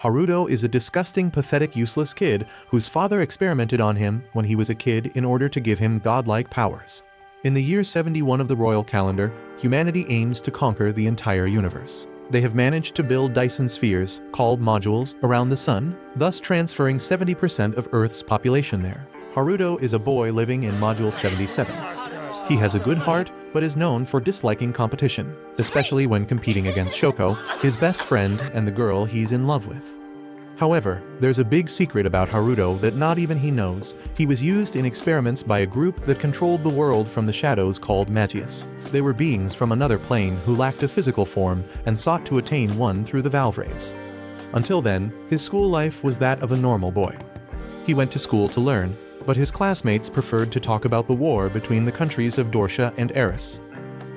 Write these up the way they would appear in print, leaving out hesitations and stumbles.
Haruto is a disgusting, pathetic, useless kid whose father experimented on him when he was a kid in order to give him godlike powers. In the year 71 of the royal calendar, humanity aims to conquer the entire universe. They have managed to build Dyson spheres, called modules, around the sun, thus transferring 70% of Earth's population there. Haruto is a boy living in Module 77. He has a good heart, but is known for disliking competition, especially when competing against Shoko, his best friend and the girl he's in love with. However, there's a big secret about Haruto that not even he knows. He was used in experiments by a group that controlled the world from the shadows called Magius. They were beings from another plane who lacked a physical form and sought to attain one through the Valvraves. Until then, his school life was that of a normal boy. He went to school to learn, but his classmates preferred to talk about the war between the countries of Dorsha and Eris.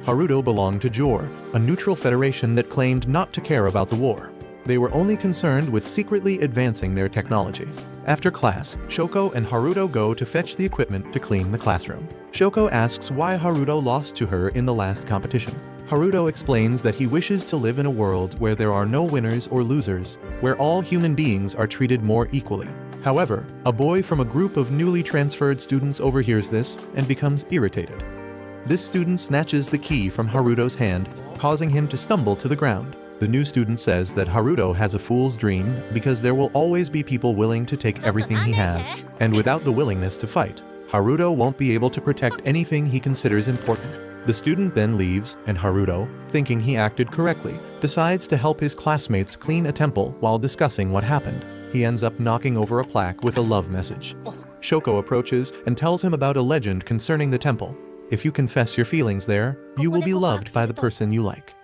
Haruto belonged to Jor, a neutral federation that claimed not to care about the war. They were only concerned with secretly advancing their technology. After class, Shoko and Haruto go to fetch the equipment to clean the classroom. Shoko asks why Haruto lost to her in the last competition. Haruto explains that he wishes to live in a world where there are no winners or losers, where all human beings are treated more equally. However, a boy from a group of newly transferred students overhears this and becomes irritated. This student snatches the key from Haruto's hand, causing him to stumble to the ground. The new student says that Haruto has a fool's dream because there will always be people willing to take everything he has, and without the willingness to fight, Haruto won't be able to protect anything he considers important. The student then leaves, and Haruto, thinking he acted correctly, decides to help his classmates clean a temple while discussing what happened. He ends up knocking over a plaque with a love message. Shoko approaches and tells him about a legend concerning the temple. If you confess your feelings there, you will be loved by the person you like.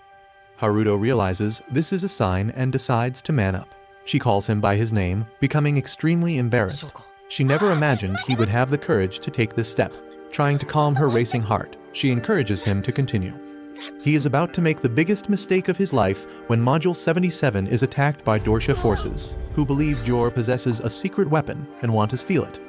Haruto realizes this is a sign and decides to man up. She calls him by his name, becoming extremely embarrassed. She never imagined he would have the courage to take this step. Trying to calm her racing heart, she encourages him to continue. He is about to make the biggest mistake of his life when Module 77 is attacked by Dorsha forces, who believe Jor possesses a secret weapon and want to steal it.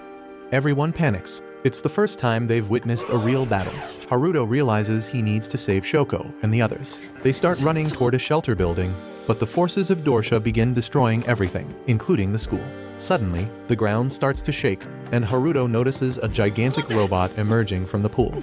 Everyone panics. It's the first time they've witnessed a real battle. Haruto realizes he needs to save Shoko and the others. They start running toward a shelter building, but the forces of Dorsha begin destroying everything, including the school. Suddenly, the ground starts to shake, and Haruto notices a gigantic robot emerging from the pool.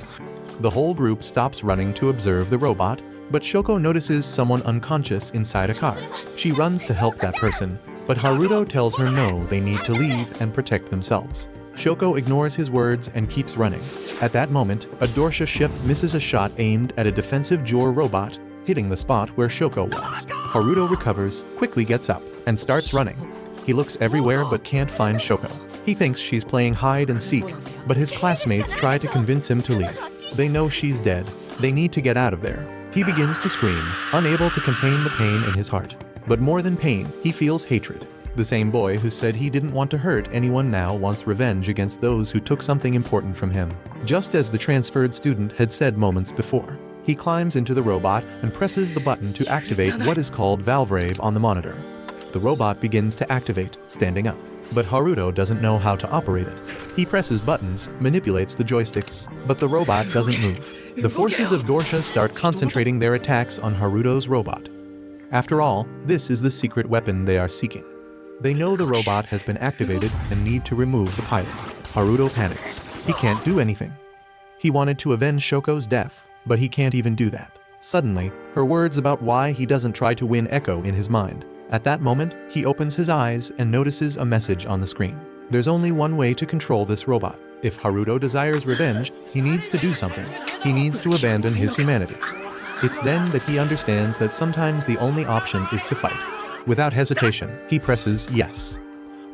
The whole group stops running to observe the robot, but Shoko notices someone unconscious inside a car. She runs to help that person, but Haruto tells her no, they need to leave and protect themselves. Shoko ignores his words and keeps running. At that moment, a Dorsha ship misses a shot aimed at a defensive Jor robot, hitting the spot where Shoko was. Haruto recovers, quickly gets up, and starts running. He looks everywhere but can't find Shoko. He thinks she's playing hide and seek, but his classmates try to convince him to leave. They know she's dead. They need to get out of there. He begins to scream, unable to contain the pain in his heart. But more than pain, he feels hatred. The same boy who said he didn't want to hurt anyone now wants revenge against those who took something important from him, just as the transferred student had said moments before. He climbs into the robot and presses the button to activate what is called Valvrave on the monitor. The robot begins to activate, standing up. But Haruto doesn't know how to operate it. He presses buttons, manipulates the joysticks, but the robot doesn't move. The forces of Dorsha start concentrating their attacks on Haruto's robot. After all, this is the secret weapon they are seeking. They know the robot has been activated and need to remove the pilot. Haruto panics. He can't do anything. He wanted to avenge Shoko's death, but he can't even do that. Suddenly, her words about why he doesn't try to win echo in his mind. At that moment, he opens his eyes and notices a message on the screen. There's only one way to control this robot. If Haruto desires revenge, he needs to do something. He needs to abandon his humanity. It's then that he understands that sometimes the only option is to fight. Without hesitation, he presses yes.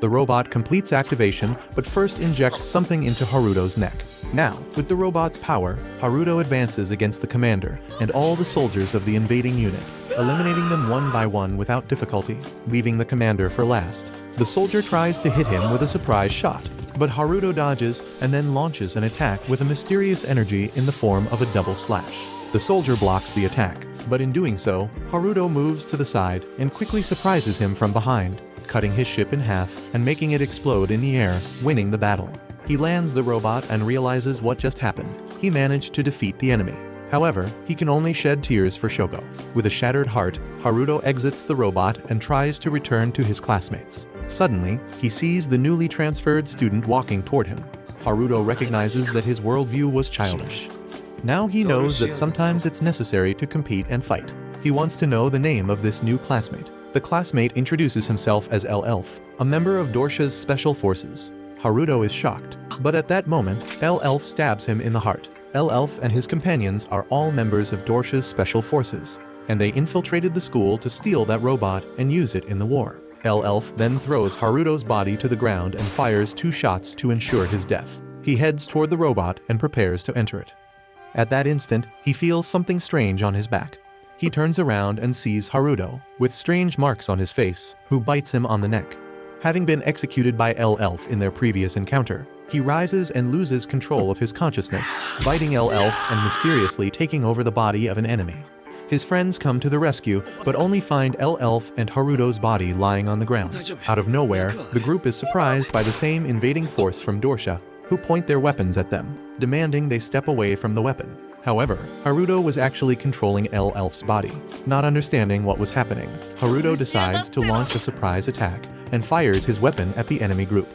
The robot completes activation, but first injects something into Haruto's neck. Now, with the robot's power, Haruto advances against the commander and all the soldiers of the invading unit, eliminating them one by one without difficulty, leaving the commander for last. The soldier tries to hit him with a surprise shot, but Haruto dodges and then launches an attack with a mysterious energy in the form of a double slash. The soldier blocks the attack, but in doing so, Haruto moves to the side and quickly surprises him from behind, cutting his ship in half and making it explode in the air, winning the battle. He lands the robot and realizes what just happened. He managed to defeat the enemy. However, he can only shed tears for Shoko. With a shattered heart, Haruto exits the robot and tries to return to his classmates. Suddenly, he sees the newly transferred student walking toward him. Haruto recognizes that his worldview was childish. Now he knows that sometimes it's necessary to compete and fight. He wants to know the name of this new classmate. The classmate introduces himself as L-Elf, a member of Dorsha's special forces. Haruto is shocked, but at that moment, L-Elf stabs him in the heart. L-Elf and his companions are all members of Dorsha's special forces, and they infiltrated the school to steal that robot and use it in the war. L-Elf then throws Haruto's body to the ground and fires 2 shots to ensure his death. He heads toward the robot and prepares to enter it. At that instant, he feels something strange on his back. He turns around and sees Haruto, with strange marks on his face, who bites him on the neck. Having been executed by L-Elf in their previous encounter, he rises and loses control of his consciousness, biting L-Elf and mysteriously taking over the body of an enemy. His friends come to the rescue, but only find L-Elf and Haruto's body lying on the ground. Out of nowhere, the group is surprised by the same invading force from Dorsha, who point their weapons at them, demanding they step away from the weapon. However, Haruto was actually controlling L-Elf's body. Not understanding what was happening, Haruto decides to launch a surprise attack and fires his weapon at the enemy group.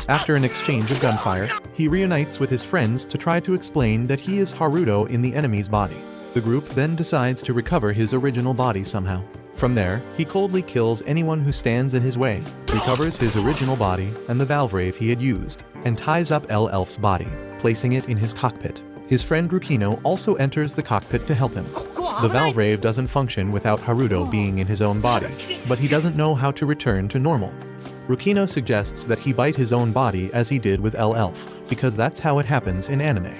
After an exchange of gunfire, he reunites with his friends to try to explain that he is Haruto in the enemy's body. The group then decides to recover his original body somehow. From there, he coldly kills anyone who stands in his way, recovers his original body and the Valvrave he had used, and ties up L-Elf's body, placing it in his cockpit. His friend Rukino also enters the cockpit to help him. The Valvrave doesn't function without Haruto being in his own body, but he doesn't know how to return to normal. Rukino suggests that he bite his own body as he did with L-Elf, because that's how it happens in anime.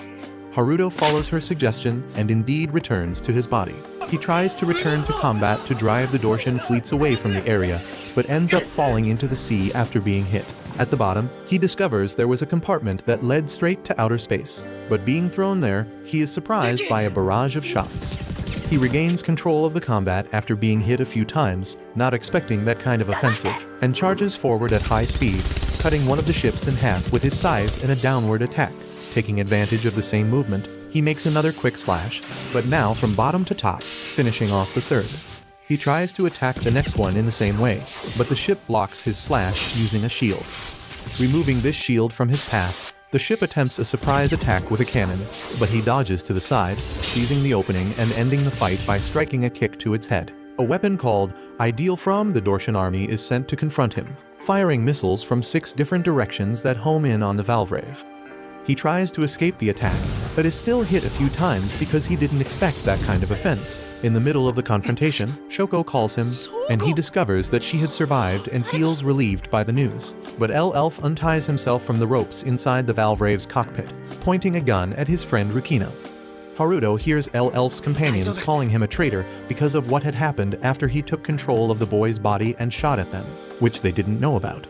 Haruto follows her suggestion and indeed returns to his body. He tries to return to combat to drive the Dorshan fleets away from the area, but ends up falling into the sea after being hit. At the bottom, he discovers there was a compartment that led straight to outer space, but being thrown there, he is surprised by a barrage of shots. He regains control of the combat after being hit a few times, not expecting that kind of offensive, and charges forward at high speed, cutting one of the ships in half with his scythe in a downward attack. Taking advantage of the same movement, he makes another quick slash, but now from bottom to top, finishing off the third. He tries to attack the next one in the same way, but the ship blocks his slash using a shield. Removing this shield from his path, the ship attempts a surprise attack with a cannon, but he dodges to the side, seizing the opening and ending the fight by striking a kick to its head. A weapon called Ideal from the Dorshan army is sent to confront him, firing missiles from 6 different directions that home in on the Valvrave. He tries to escape the attack, but is still hit a few times because he didn't expect that kind of offense. In the middle of the confrontation, Shoko calls him, and he discovers that she had survived and feels relieved by the news. But L-Elf unties himself from the ropes inside the Valvrave's cockpit, pointing a gun at his friend Rukino. Haruto hears L-Elf's companions calling him a traitor because of what had happened after he took control of the boy's body and shot at them, which they didn't know about.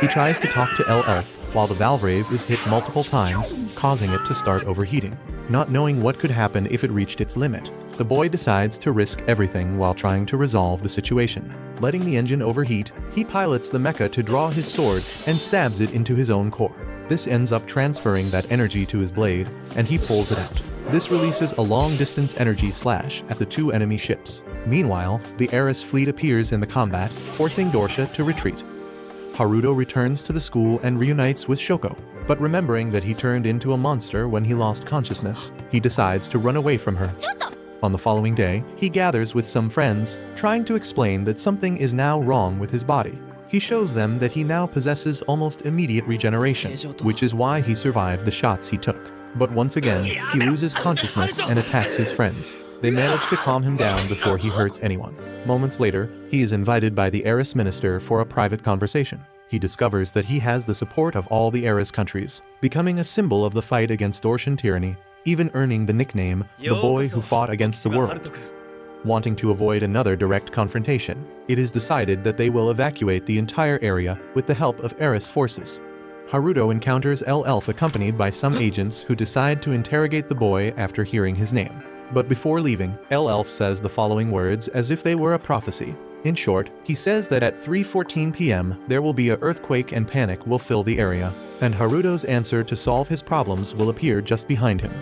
He tries to talk to L-Elf, while the Valvrave is hit multiple times, causing it to start overheating. Not knowing what could happen if it reached its limit, the boy decides to risk everything while trying to resolve the situation. Letting the engine overheat, he pilots the mecha to draw his sword and stabs it into his own core. This ends up transferring that energy to his blade, and he pulls it out. This releases a long-distance energy slash at the 2 enemy ships. Meanwhile, the Eris fleet appears in the combat, forcing Dorsha to retreat. Haruto returns to the school and reunites with Shoko, but remembering that he turned into a monster when he lost consciousness, he decides to run away from her. On the following day, he gathers with some friends, trying to explain that something is now wrong with his body. He shows them that he now possesses almost immediate regeneration, which is why he survived the shots he took. But once again, he loses consciousness and attacks his friends. They manage to calm him down before he hurts anyone. Moments later, he is invited by the Eris minister for a private conversation. He discovers that he has the support of all the Eris countries, becoming a symbol of the fight against Dorshan tyranny, even earning the nickname, the boy who fought against the world. Wanting to avoid another direct confrontation, it is decided that they will evacuate the entire area with the help of Eris forces. Haruto encounters L-Elf accompanied by some agents who decide to interrogate the boy after hearing his name. But before leaving, L-Elf says the following words as if they were a prophecy. In short, he says that at 3:14 p.m. there will be an earthquake and panic will fill the area, and Haruto's answer to solve his problems will appear just behind him.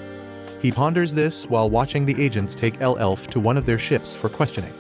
He ponders this while watching the agents take L-Elf to one of their ships for questioning.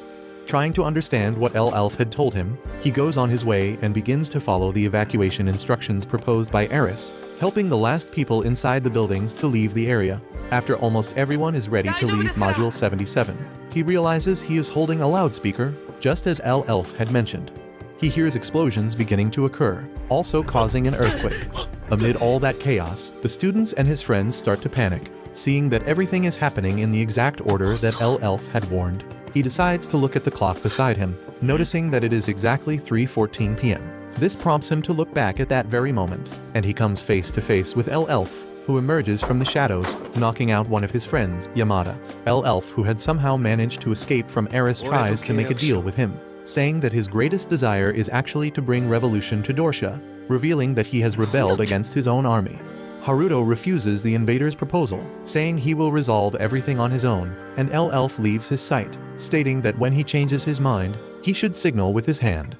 Trying to understand what L-Elf had told him, he goes on his way and begins to follow the evacuation instructions proposed by Eris, helping the last people inside the buildings to leave the area. After almost everyone is ready to leave Module 77, he realizes he is holding a loudspeaker, just as L-Elf had mentioned. He hears explosions beginning to occur, also causing an earthquake. Amid all that chaos, the students and his friends start to panic, seeing that everything is happening in the exact order that L-Elf had warned. He decides to look at the clock beside him, noticing that it is exactly 3:14 p.m. This prompts him to look back at that very moment, and he comes face to face with L-Elf, who emerges from the shadows, knocking out one of his friends, Yamada. L-Elf, who had somehow managed to escape from Eris, tries to make a deal with him, saying that his greatest desire is actually to bring revolution to Dorsha, revealing that he has rebelled against his own army. Haruto refuses the invaders' proposal, saying he will resolve everything on his own, and L-Elf leaves his sight, stating that when he changes his mind, he should signal with his hand.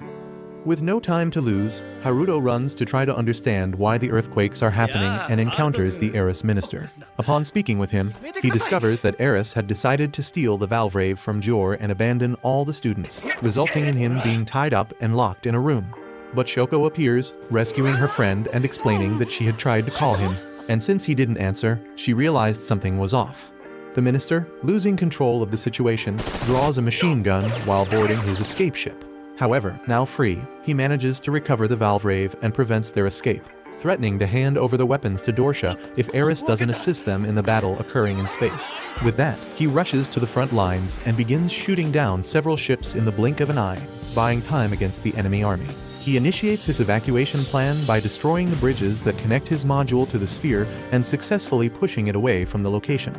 With no time to lose, Haruto runs to try to understand why the earthquakes are happening and encounters the Eris minister. Upon speaking with him, he discovers that Eris had decided to steal the Valvrave from Jor and abandon all the students, resulting in him being tied up and locked in a room. But Shoko appears, rescuing her friend and explaining that she had tried to call him, and since he didn't answer, she realized something was off. The minister, losing control of the situation, draws a machine gun while boarding his escape ship. However, now free, he manages to recover the Valvrave and prevents their escape, threatening to hand over the weapons to Dorsha if Eris doesn't assist them in the battle occurring in space. With that, he rushes to the front lines and begins shooting down several ships in the blink of an eye, buying time against the enemy army. He initiates his evacuation plan by destroying the bridges that connect his module to the sphere and successfully pushing it away from the location.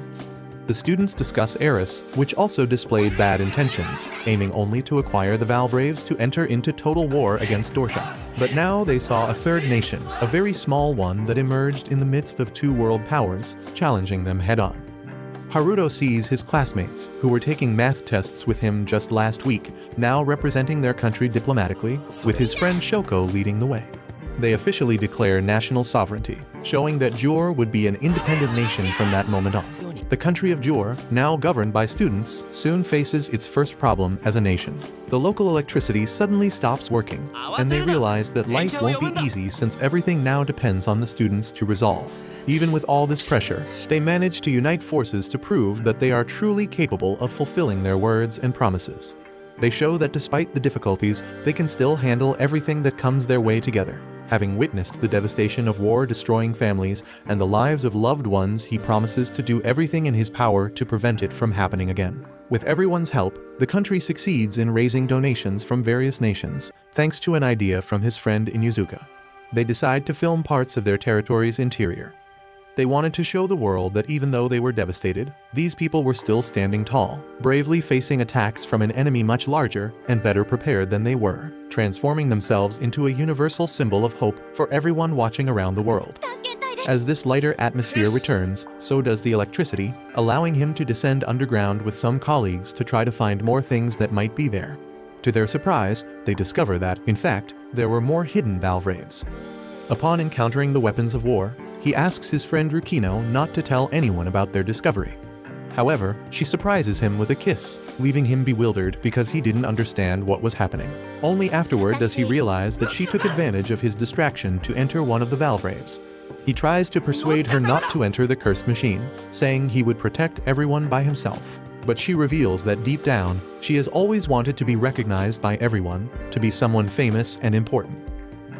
The students discuss Eris, which also displayed bad intentions, aiming only to acquire the Valvraves to enter into total war against Dorsha. But now they saw a third nation, a very small one that emerged in the midst of two world powers, challenging them head-on. Haruto sees his classmates, who were taking math tests with him just last week, now representing their country diplomatically, with his friend Shoko leading the way. They officially declare national sovereignty, showing that Jor would be an independent nation from that moment on. The country of Jor, now governed by students, soon faces its first problem as a nation. The local electricity suddenly stops working, and they realize that life won't be easy since everything now depends on the students to resolve. Even with all this pressure, they manage to unite forces to prove that they are truly capable of fulfilling their words and promises. They show that despite the difficulties, they can still handle everything that comes their way together. Having witnessed the devastation of war destroying families and the lives of loved ones, he promises to do everything in his power to prevent it from happening again. With everyone's help, the country succeeds in raising donations from various nations, thanks to an idea from his friend Inuzuka. They decide to film parts of their territory's interior. They wanted to show the world that even though they were devastated, these people were still standing tall, bravely facing attacks from an enemy much larger and better prepared than they were, transforming themselves into a universal symbol of hope for everyone watching around the world. As this lighter atmosphere returns, so does the electricity, allowing him to descend underground with some colleagues to try to find more things that might be there. To their surprise, they discover that, in fact, there were more hidden Valvraves. Upon encountering the weapons of war, he asks his friend Rukino not to tell anyone about their discovery. However, she surprises him with a kiss, leaving him bewildered because he didn't understand what was happening. Only afterward does he realize that she took advantage of his distraction to enter one of the Valvraves. He tries to persuade her not to enter the cursed machine, saying he would protect everyone by himself. But she reveals that deep down, she has always wanted to be recognized by everyone, to be someone famous and important.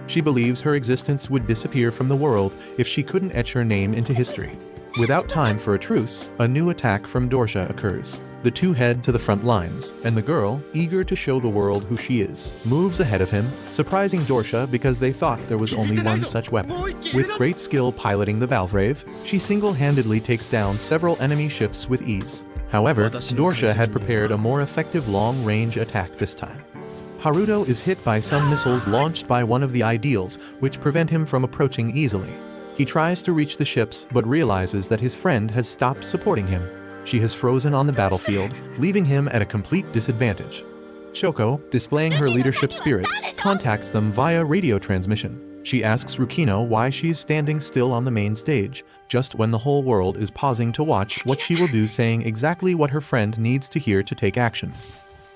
She believes her existence would disappear from the world if she couldn't etch her name into history. Without time for a truce, a new attack from Dorsha occurs. The two head to the front lines, and the girl, eager to show the world who she is, moves ahead of him, surprising Dorsha because they thought there was only one such weapon. With great skill piloting the Valvrave, she single-handedly takes down several enemy ships with ease. However, Dorsha had prepared a more effective long-range attack this time. Haruto is hit by some missiles launched by one of the ideals, which prevent him from approaching easily. He tries to reach the ships, but realizes that his friend has stopped supporting him. She has frozen on the battlefield, leaving him at a complete disadvantage. Shoko, displaying her leadership spirit, contacts them via radio transmission. She asks Rukino why she is standing still on the main stage, just when the whole world is pausing to watch what she will do, saying exactly what her friend needs to hear to take action.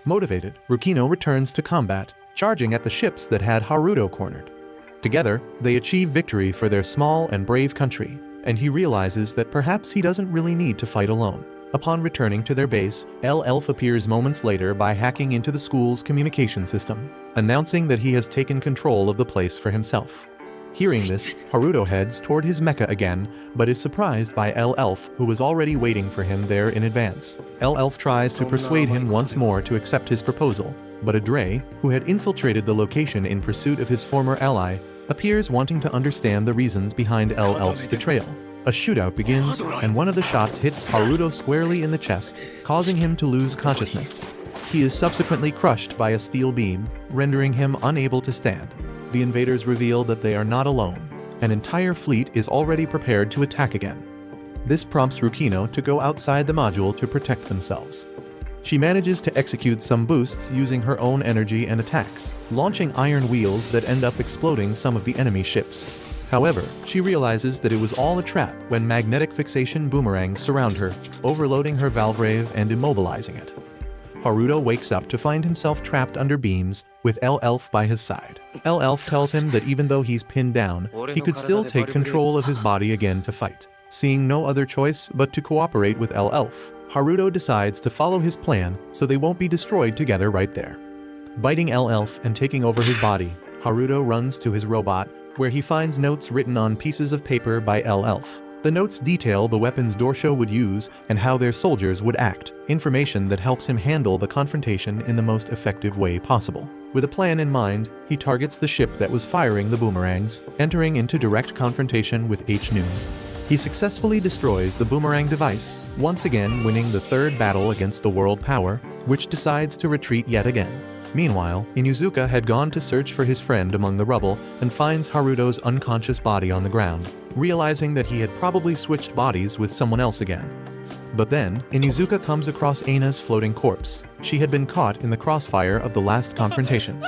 Motivated, Rukino returns to combat, charging at the ships that had Haruto cornered. Together, they achieve victory for their small and brave country, and he realizes that perhaps he doesn't really need to fight alone. Upon returning to their base, Elf appears moments later by hacking into the school's communication system, announcing that he has taken control of the place for himself. Hearing this, Haruto heads toward his mecha again, but is surprised by Elf, who was already waiting for him there in advance. Elf tries to persuade him once more to accept his proposal, but Adre, who had infiltrated the location in pursuit of his former ally, appears wanting to understand the reasons behind Elf's betrayal. A shootout begins, and one of the shots hits Haruto squarely in the chest, causing him to lose consciousness. He is subsequently crushed by a steel beam, rendering him unable to stand. The invaders reveal that they are not alone. An entire fleet is already prepared to attack again. This prompts Rukino to go outside the module to protect themselves. She manages to execute some boosts using her own energy and attacks, launching iron wheels that end up exploding some of the enemy ships. However, she realizes that it was all a trap when magnetic fixation boomerangs surround her, overloading her Valvrave and immobilizing it. Haruto wakes up to find himself trapped under beams, with Elf by his side. Elf tells him that even though he's pinned down, he could still take control of his body again to fight. Seeing no other choice but to cooperate with Elf, Haruto decides to follow his plan so they won't be destroyed together right there. Biting Elf and taking over his body, Haruto runs to his robot, where he finds notes written on pieces of paper by Elf. The notes detail the weapons Dorsha would use and how their soldiers would act, information that helps him handle the confrontation in the most effective way possible. With a plan in mind, he targets the ship that was firing the boomerangs, entering into direct confrontation with H-Noon. He successfully destroys the boomerang device, once again winning the third battle against the world power, which decides to retreat yet again. Meanwhile, Inuzuka had gone to search for his friend among the rubble and finds Haruto's unconscious body on the ground, realizing that he had probably switched bodies with someone else again. But then, Inuzuka comes across Aina's floating corpse. She had been caught in the crossfire of the last confrontation.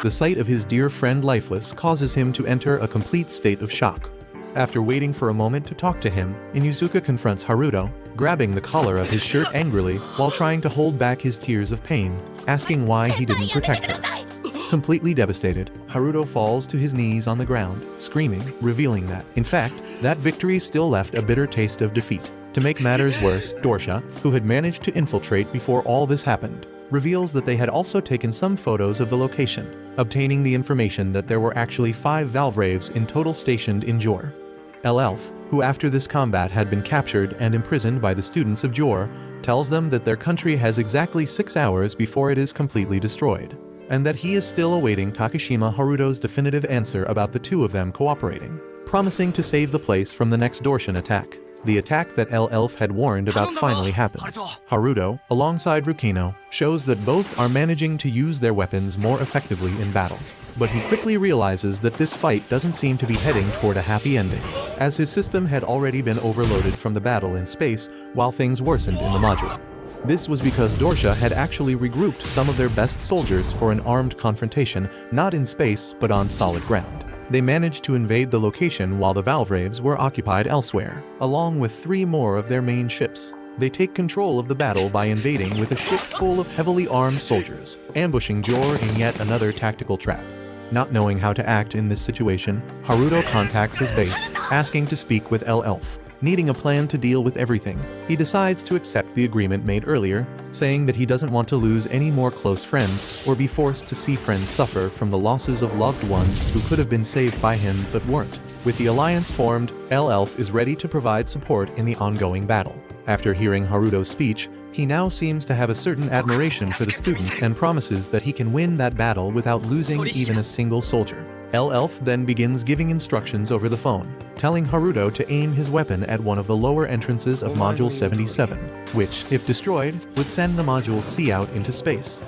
The sight of his dear friend lifeless causes him to enter a complete state of shock. After waiting for a moment to talk to him, Inuzuka confronts Haruto, grabbing the collar of his shirt angrily while trying to hold back his tears of pain, asking why he didn't protect her. Completely devastated, Haruto falls to his knees on the ground, screaming, revealing that, in fact, that victory still left a bitter taste of defeat. To make matters worse, Dorsha, who had managed to infiltrate before all this happened, reveals that they had also taken some photos of the location, obtaining the information that there were actually 5 Valvraves in total stationed in Jor. Elf, who after this combat had been captured and imprisoned by the students of Jor, tells them that their country has exactly 6 hours before it is completely destroyed, and that he is still awaiting Takashima Haruto's definitive answer about the two of them cooperating, promising to save the place from the next Dorshan attack. The attack that Elf had warned about finally happens. Haruto, alongside Rukino, shows that both are managing to use their weapons more effectively in battle. But he quickly realizes that this fight doesn't seem to be heading toward a happy ending, as his system had already been overloaded from the battle in space while things worsened in the module. This was because Dorsha had actually regrouped some of their best soldiers for an armed confrontation, not in space but on solid ground. They managed to invade the location while the Valvraves were occupied elsewhere, along with 3 more of their main ships. They take control of the battle by invading with a ship full of heavily armed soldiers, ambushing Jor in yet another tactical trap. Not knowing how to act in this situation, Haruto contacts his base, asking to speak with Elf. Needing a plan to deal with everything, he decides to accept the agreement made earlier, saying that he doesn't want to lose any more close friends or be forced to see friends suffer from the losses of loved ones who could have been saved by him but weren't. With the alliance formed, Elf is ready to provide support in the ongoing battle. After hearing Haruto's speech, he now seems to have a certain admiration for the student and promises that he can win that battle without losing even a single soldier. Elf then begins giving instructions over the phone, telling Haruto to aim his weapon at one of the lower entrances of Module 77, which, if destroyed, would send the Module C out into space.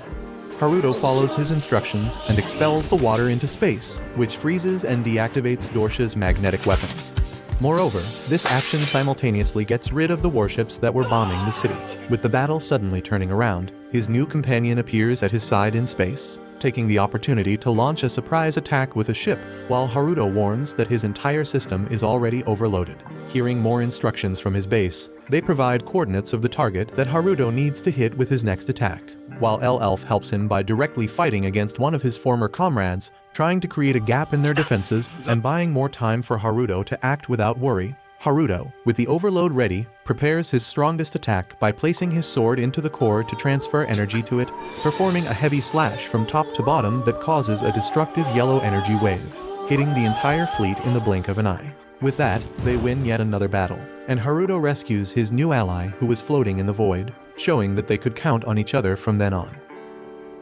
Haruto follows his instructions and expels the water into space, which freezes and deactivates Dorsha's magnetic weapons. Moreover, this action simultaneously gets rid of the warships that were bombing the city. With the battle suddenly turning around, his new companion appears at his side in space, taking the opportunity to launch a surprise attack with a ship, while Haruto warns that his entire system is already overloaded. Hearing more instructions from his base, they provide coordinates of the target that Haruto needs to hit with his next attack, while Elf helps him by directly fighting against one of his former comrades, trying to create a gap in their defenses and buying more time for Haruto to act without worry. Haruto, with the overload ready, prepares his strongest attack by placing his sword into the core to transfer energy to it, performing a heavy slash from top to bottom that causes a destructive yellow energy wave, hitting the entire fleet in the blink of an eye. With that, they win yet another battle, and Haruto rescues his new ally who was floating in the void, showing that they could count on each other from then on.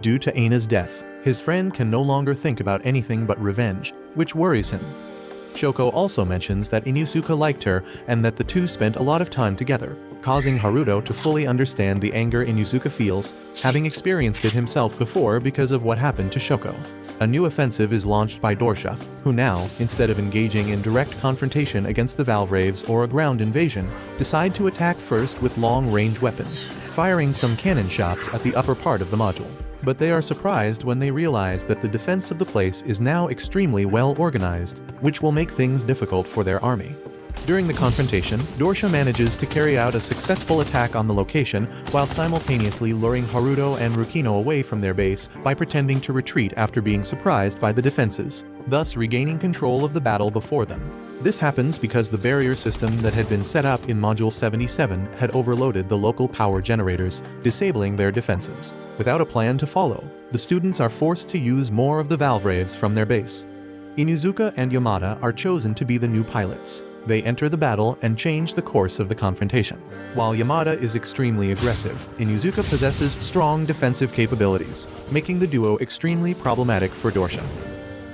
Due to Aina's death, his friend can no longer think about anything but revenge, which worries him. Shoko also mentions that Inuzuka liked her and that the two spent a lot of time together, causing Haruto to fully understand the anger Inuzuka feels, having experienced it himself before because of what happened to Shoko. A new offensive is launched by Dorsha, who now, instead of engaging in direct confrontation against the Valvraves or a ground invasion, decide to attack first with long-range weapons, firing some cannon shots at the upper part of the module. But they are surprised when they realize that the defense of the place is now extremely well organized, which will make things difficult for their army. During the confrontation, Dorsha manages to carry out a successful attack on the location while simultaneously luring Haruto and Rukino away from their base by pretending to retreat after being surprised by the defenses, thus regaining control of the battle before them. This happens because the barrier system that had been set up in Module 77 had overloaded the local power generators, disabling their defenses. Without a plan to follow, the students are forced to use more of the Valvraves from their base. Inuzuka and Yamada are chosen to be the new pilots. They enter the battle and change the course of the confrontation. While Yamada is extremely aggressive, Inuzuka possesses strong defensive capabilities, making the duo extremely problematic for Dorsha.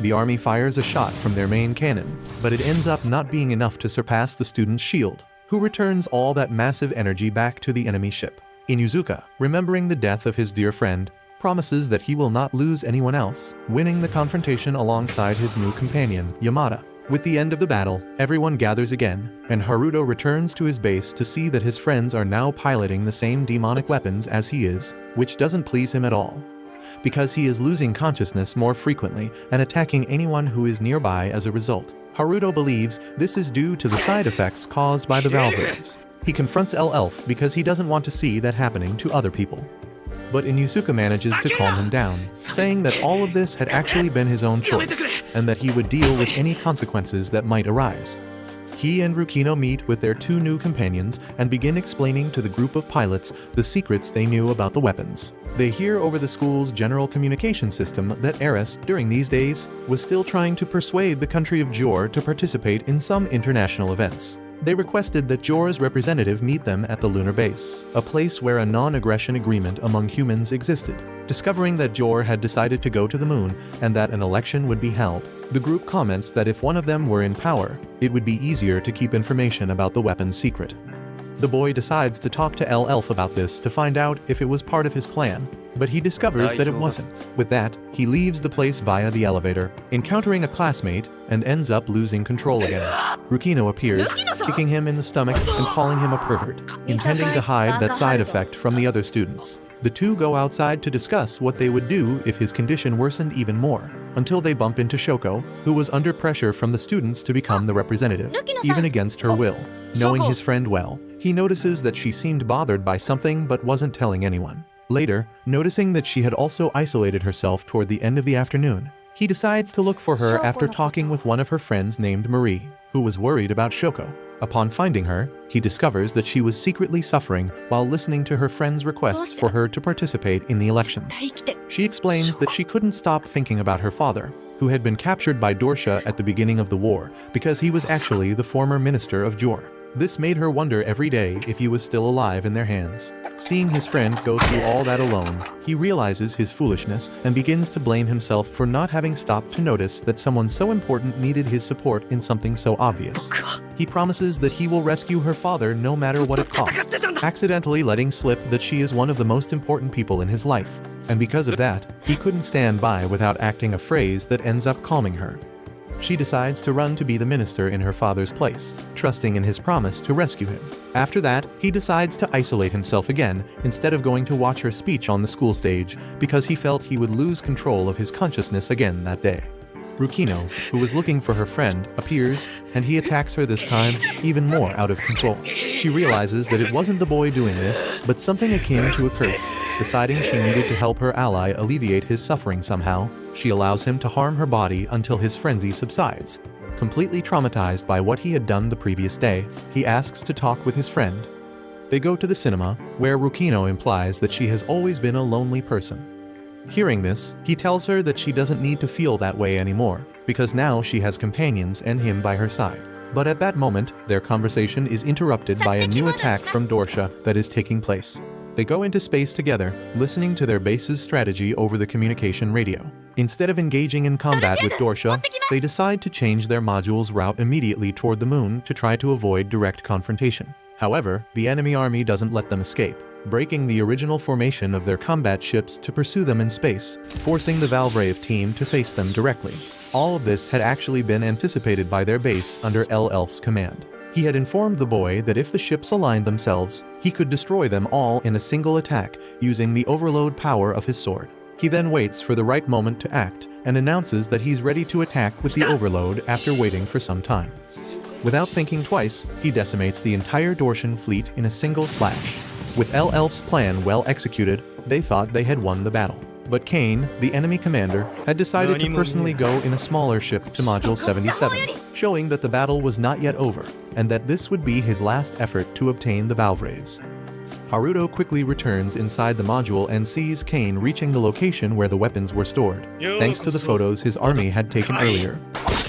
The army fires a shot from their main cannon, but it ends up not being enough to surpass the student's shield, who returns all that massive energy back to the enemy ship. Inuzuka, remembering the death of his dear friend, promises that he will not lose anyone else, winning the confrontation alongside his new companion, Yamada. With the end of the battle, everyone gathers again, and Haruto returns to his base to see that his friends are now piloting the same demonic weapons as he is, which doesn't please him at all, because he is losing consciousness more frequently and attacking anyone who is nearby as a result. Haruto believes this is due to the side effects caused by the Valvraves. He confronts Elf because he doesn't want to see that happening to other people. But Inuzuka manages to calm him down, saying that all of this had actually been his own choice, and that he would deal with any consequences that might arise. He and Rukino meet with their two new companions and begin explaining to the group of pilots the secrets they knew about the weapons. They hear over the school's general communication system that Eris, during these days, was still trying to persuade the country of Jor to participate in some international events. They requested that Jor's representative meet them at the lunar base, a place where a non-aggression agreement among humans existed. Discovering that Jor had decided to go to the moon and that an election would be held, the group comments that if one of them were in power, it would be easier to keep information about the weapons secret. The boy decides to talk to Elf about this to find out if it was part of his plan, but he discovers that it wasn't. With that, he leaves the place via the elevator, encountering a classmate, and ends up losing control again. Rukino appears, kicking him in the stomach and calling him a pervert, intending to hide that side effect from the other students. The two go outside to discuss what they would do if his condition worsened even more, until they bump into Shoko, who was under pressure from the students to become the representative, even against her will. Knowing his friend well, he notices that she seemed bothered by something but wasn't telling anyone. Later, noticing that she had also isolated herself toward the end of the afternoon, he decides to look for her after talking with one of her friends named Marie, who was worried about Shoko. Upon finding her, he discovers that she was secretly suffering while listening to her friend's requests for her to participate in the elections. She explains that she couldn't stop thinking about her father, who had been captured by Dorsha at the beginning of the war because he was actually the former minister of Jor. This made her wonder every day if he was still alive in their hands. Seeing his friend go through all that alone, he realizes his foolishness and begins to blame himself for not having stopped to notice that someone so important needed his support in something so obvious. He promises that he will rescue her father no matter what it costs, accidentally letting slip that she is one of the most important people in his life. And because of that, he couldn't stand by without acting a phrase that ends up calming her. She decides to run to be the minister in her father's place, trusting in his promise to rescue him. After that, he decides to isolate himself again instead of going to watch her speech on the school stage because he felt he would lose control of his consciousness again that day. Rukino, who was looking for her friend, appears, and he attacks her this time, even more out of control. She realizes that it wasn't the boy doing this, but something akin to a curse. Deciding she needed to help her ally alleviate his suffering somehow, she allows him to harm her body until his frenzy subsides. Completely traumatized by what he had done the previous day, he asks to talk with his friend. They go to the cinema, where Rukino implies that she has always been a lonely person. Hearing this, he tells her that she doesn't need to feel that way anymore, because now she has companions and him by her side. But at that moment, their conversation is interrupted by a new attack from Dorsha that is taking place. They go into space together, listening to their base's strategy over the communication radio. Instead of engaging in combat with Dorsha, they decide to change their module's route immediately toward the moon to try to avoid direct confrontation. However, the enemy army doesn't let them escape, breaking the original formation of their combat ships to pursue them in space, forcing the Valvrave team to face them directly. All of this had actually been anticipated by their base under Elf's command. He had informed the boy that if the ships aligned themselves, he could destroy them all in a single attack using the overload power of his sword. He then waits for the right moment to act and announces that he's ready to attack with the overload after waiting for some time. Without thinking twice, he decimates the entire Dorshan fleet in a single slash. With Elf's plan well executed, they thought they had won the battle. But Kane, the enemy commander, had decided to personally go in a smaller ship to Module 77, showing that the battle was not yet over, and that this would be his last effort to obtain the Valvraves. Haruto quickly returns inside the module and sees Kane reaching the location where the weapons were stored, thanks to the photos his army had taken earlier.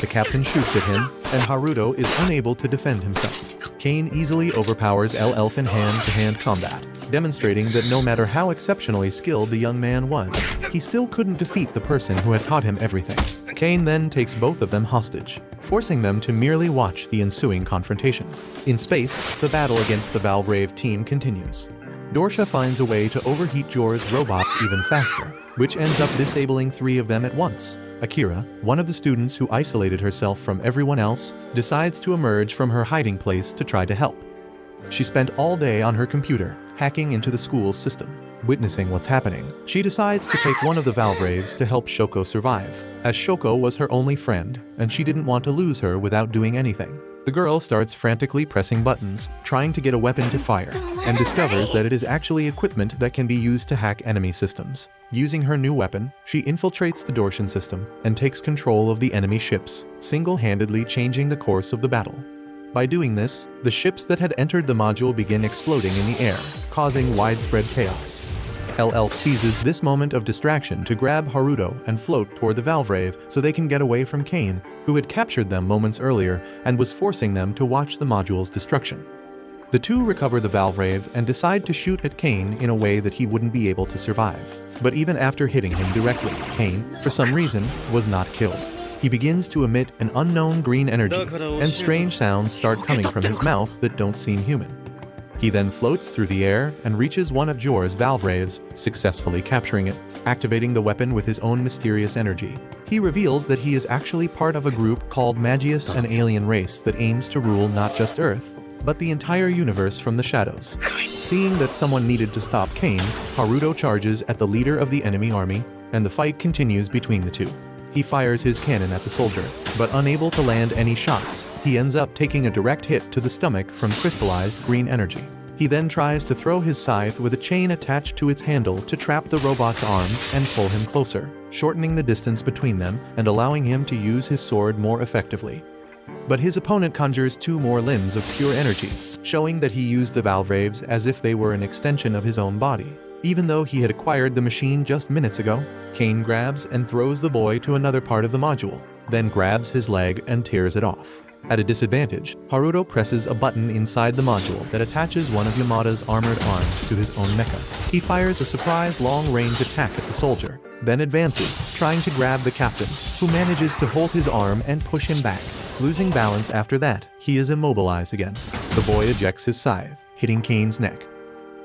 The captain shoots at him, and Haruto is unable to defend himself. Kane easily overpowers Elf in hand-to-hand combat, demonstrating that no matter how exceptionally skilled the young man was, he still couldn't defeat the person who had taught him everything. Kane then takes both of them hostage, forcing them to merely watch the ensuing confrontation. In space, the battle against the Valvrave team continues. Dorsha finds a way to overheat Jor's robots even faster, which ends up disabling 3 of them at once. Akira, one of the students who isolated herself from everyone else, decides to emerge from her hiding place to try to help. She spent all day on her computer, hacking into the school's system. Witnessing what's happening, she decides to take one of the Valvraves to help Shoko survive, as Shoko was her only friend, and she didn't want to lose her without doing anything. The girl starts frantically pressing buttons, trying to get a weapon to fire, and discovers that it is actually equipment that can be used to hack enemy systems. Using her new weapon, she infiltrates the Dorshan system and takes control of the enemy ships, single-handedly changing the course of the battle. By doing this, the ships that had entered the module begin exploding in the air, causing widespread chaos. Elf seizes this moment of distraction to grab Haruto and float toward the Valvrave so they can get away from Kane, who had captured them moments earlier and was forcing them to watch the module's destruction. The two recover the Valvrave and decide to shoot at Kane in a way that he wouldn't be able to survive. But even after hitting him directly, Kane, for some reason, was not killed. He begins to emit an unknown green energy, and strange sounds start coming from his mouth that don't seem human. He then floats through the air and reaches one of Jor's Valvraves, successfully capturing it, activating the weapon with his own mysterious energy. He reveals that he is actually part of a group called Magius, an alien race that aims to rule not just Earth, but the entire universe from the shadows. Seeing that someone needed to stop Kane, Haruto charges at the leader of the enemy army, and the fight continues between the two. He fires his cannon at the soldier, but unable to land any shots, he ends up taking a direct hit to the stomach from crystallized green energy. He then tries to throw his scythe with a chain attached to its handle to trap the robot's arms and pull him closer, shortening the distance between them and allowing him to use his sword more effectively. But his opponent conjures 2 more limbs of pure energy, showing that he used the Valvraves as if they were an extension of his own body. Even though he had acquired the machine just minutes ago, Kane grabs and throws the boy to another part of the module, then grabs his leg and tears it off. At a disadvantage, Haruto presses a button inside the module that attaches one of Yamada's armored arms to his own mecha. He fires a surprise long-range attack at the soldier, then advances, trying to grab the captain, who manages to hold his arm and push him back. Losing balance after that, he is immobilized again. The boy ejects his scythe, hitting Kane's neck.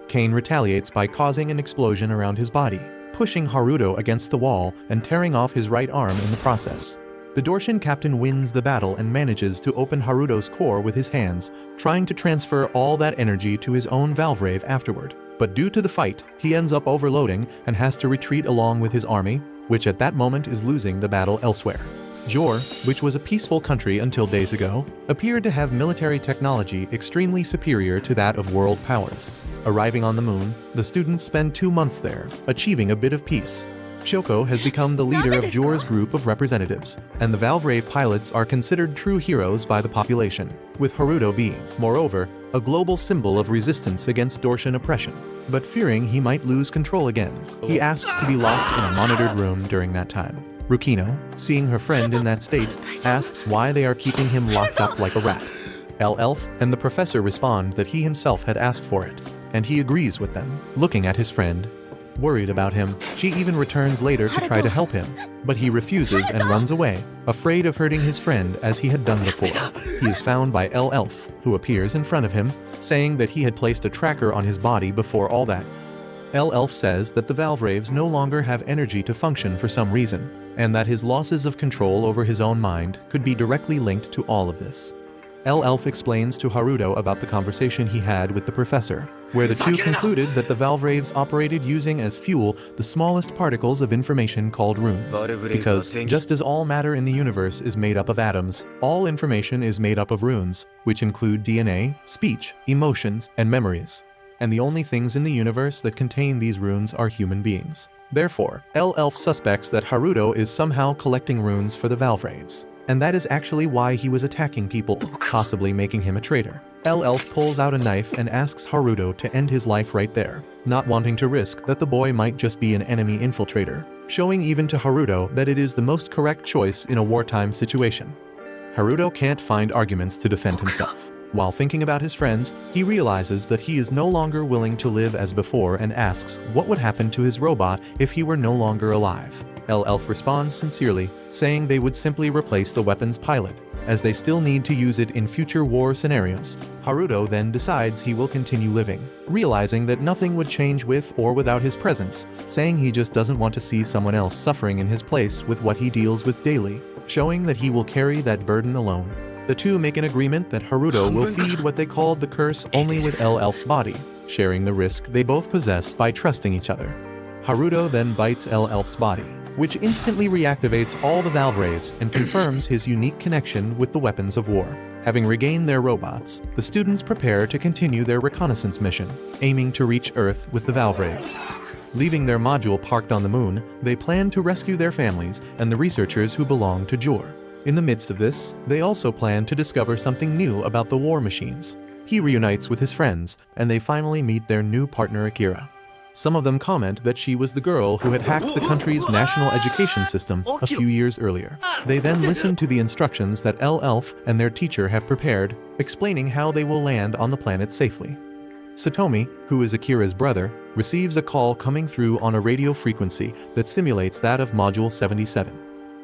Kane retaliates by causing an explosion around his body, pushing Haruto against the wall and tearing off his right arm in the process. The Dorshan captain wins the battle and manages to open Haruto's core with his hands, trying to transfer all that energy to his own Valvrave afterward. But due to the fight, he ends up overloading and has to retreat along with his army, which at that moment is losing the battle elsewhere. Jor, which was a peaceful country until days ago, appeared to have military technology extremely superior to that of world powers. Arriving on the moon, the students spend 2 months there, achieving a bit of peace. Shoko has become the leader of Jor's group of representatives, and the Valvrave pilots are considered true heroes by the population, with Haruto being, moreover, a global symbol of resistance against Dorshan oppression. But fearing he might lose control again, he asks to be locked in a monitored room during that time. Rukino, seeing her friend in that state, asks why they are keeping him locked up like a rat. Elf and the professor respond that he himself had asked for it, and he agrees with them, looking at his friend. Worried about him, she even returns later to try to help him, but he refuses and runs away, afraid of hurting his friend as he had done before. He is found by Elf, who appears in front of him, saying that he had placed a tracker on his body before all that. Elf says that the Valvraves no longer have energy to function for some reason, and that his losses of control over his own mind could be directly linked to all of this. Elf explains to Haruto about the conversation he had with the professor, where the two concluded that the Valvraves operated using as fuel the smallest particles of information called runes. Because, just as all matter in the universe is made up of atoms, all information is made up of runes, which include DNA, speech, emotions, and memories. And the only things in the universe that contain these runes are human beings. Therefore, Elf suspects that Haruto is somehow collecting runes for the Valvraves. And that is actually why he was attacking people, possibly making him a traitor. Elf pulls out a knife and asks Haruto to end his life right there, not wanting to risk that the boy might just be an enemy infiltrator, showing even to Haruto that it is the most correct choice in a wartime situation. Haruto can't find arguments to defend himself. While thinking about his friends, he realizes that he is no longer willing to live as before and asks what would happen to his robot if he were no longer alive. Elf responds sincerely, saying they would simply replace the weapon's pilot, as they still need to use it in future war scenarios. Haruto then decides he will continue living, realizing that nothing would change with or without his presence, saying he just doesn't want to see someone else suffering in his place with what he deals with daily, showing that he will carry that burden alone. The two make an agreement that Haruto will feed what they called the curse only with Elf's body, sharing the risk they both possess by trusting each other. Haruto then bites Elf's body, which instantly reactivates all the Valvraves and confirms his unique connection with the weapons of war. Having regained their robots, the students prepare to continue their reconnaissance mission, aiming to reach Earth with the Valvraves. Leaving their module parked on the moon, they plan to rescue their families and the researchers who belong to Jor. In the midst of this, they also plan to discover something new about the war machines. He reunites with his friends, and they finally meet their new partner Akira. Some of them comment that she was the girl who had hacked the country's national education system a few years earlier. They then listen to the instructions that Elf and their teacher have prepared, explaining how they will land on the planet safely. Satomi, who is Akira's brother, receives a call coming through on a radio frequency that simulates that of Module 77.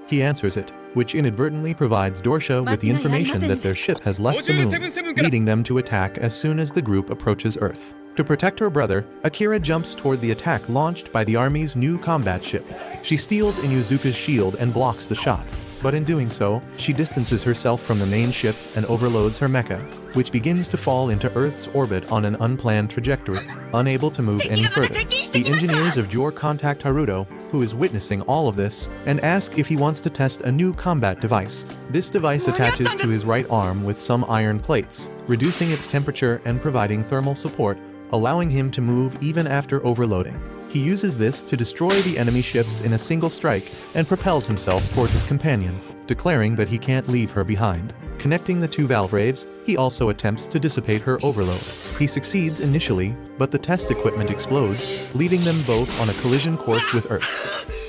He answers it, which inadvertently provides Dorsha with the information that their ship has left the moon, leading them to attack as soon as the group approaches Earth. To protect her brother, Akira jumps toward the attack launched by the Army's new combat ship. She steals Inuzuka's shield and blocks the shot, but in doing so, she distances herself from the main ship and overloads her mecha, which begins to fall into Earth's orbit on an unplanned trajectory, unable to move any further. The engineers of Jor contact Haruto, who is witnessing all of this, and ask if he wants to test a new combat device. This device attaches to his right arm with some iron plates, reducing its temperature and providing thermal support, allowing him to move even after overloading. He uses this to destroy the enemy ships in a single strike and propels himself toward his companion, declaring that he can't leave her behind. Connecting the two Valvraves, he also attempts to dissipate her overload. He succeeds initially, but the test equipment explodes, leaving them both on a collision course with Earth.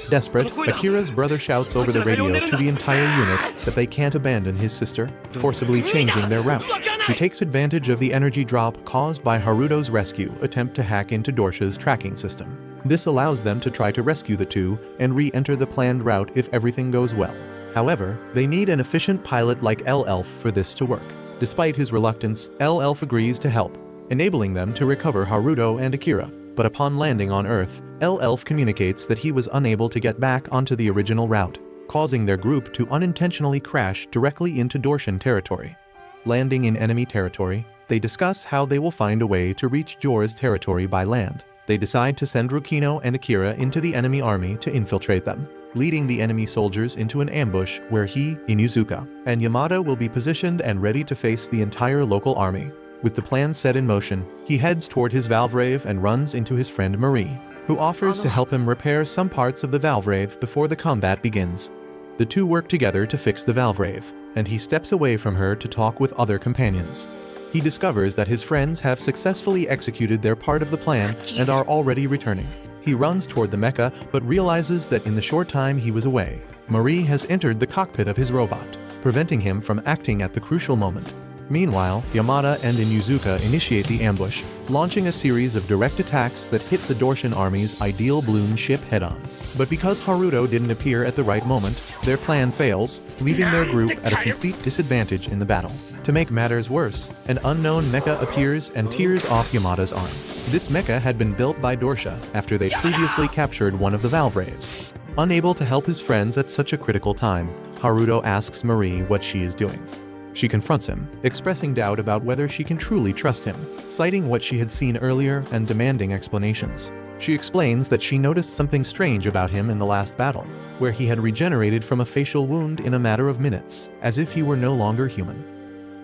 Desperate, Akira's brother shouts over the radio to the entire unit that they can't abandon his sister, forcibly changing their route. She takes advantage of the energy drop caused by Haruto's rescue attempt to hack into Dorsha's tracking system. This allows them to try to rescue the two and re-enter the planned route if everything goes well. However, they need an efficient pilot like Elf for this to work. Despite his reluctance, Elf agrees to help, enabling them to recover Haruto and Akira. But upon landing on Earth, Elf communicates that he was unable to get back onto the original route, causing their group to unintentionally crash directly into Dorshan territory. Landing in enemy territory, they discuss how they will find a way to reach Jor's territory by land. They decide to send Rukino and Akira into the enemy army to infiltrate them, leading the enemy soldiers into an ambush where he, Inuzuka, and Yamada will be positioned and ready to face the entire local army. With the plan set in motion, he heads toward his Valvrave and runs into his friend Marie, who offers to help him repair some parts of the Valvrave before the combat begins. The two work together to fix the Valvrave, and he steps away from her to talk with other companions. He discovers that his friends have successfully executed their part of the plan and are already returning. He runs toward the mecha, but realizes that in the short time he was away, Marie has entered the cockpit of his robot, preventing him from acting at the crucial moment. Meanwhile, Yamada and Inuzuka initiate the ambush, launching a series of direct attacks that hit the Dorshan army's Ideal Bloom ship head-on. But because Haruto didn't appear at the right moment, their plan fails, leaving their group at a complete disadvantage in the battle. To make matters worse, an unknown mecha appears and tears off Yamada's arm. This mecha had been built by Dorsha after they previously captured one of the Valvraves. Unable to help his friends at such a critical time, Haruto asks Marie what she is doing. She confronts him, expressing doubt about whether she can truly trust him, citing what she had seen earlier and demanding explanations. She explains that she noticed something strange about him in the last battle, where he had regenerated from a facial wound in a matter of minutes, as if he were no longer human.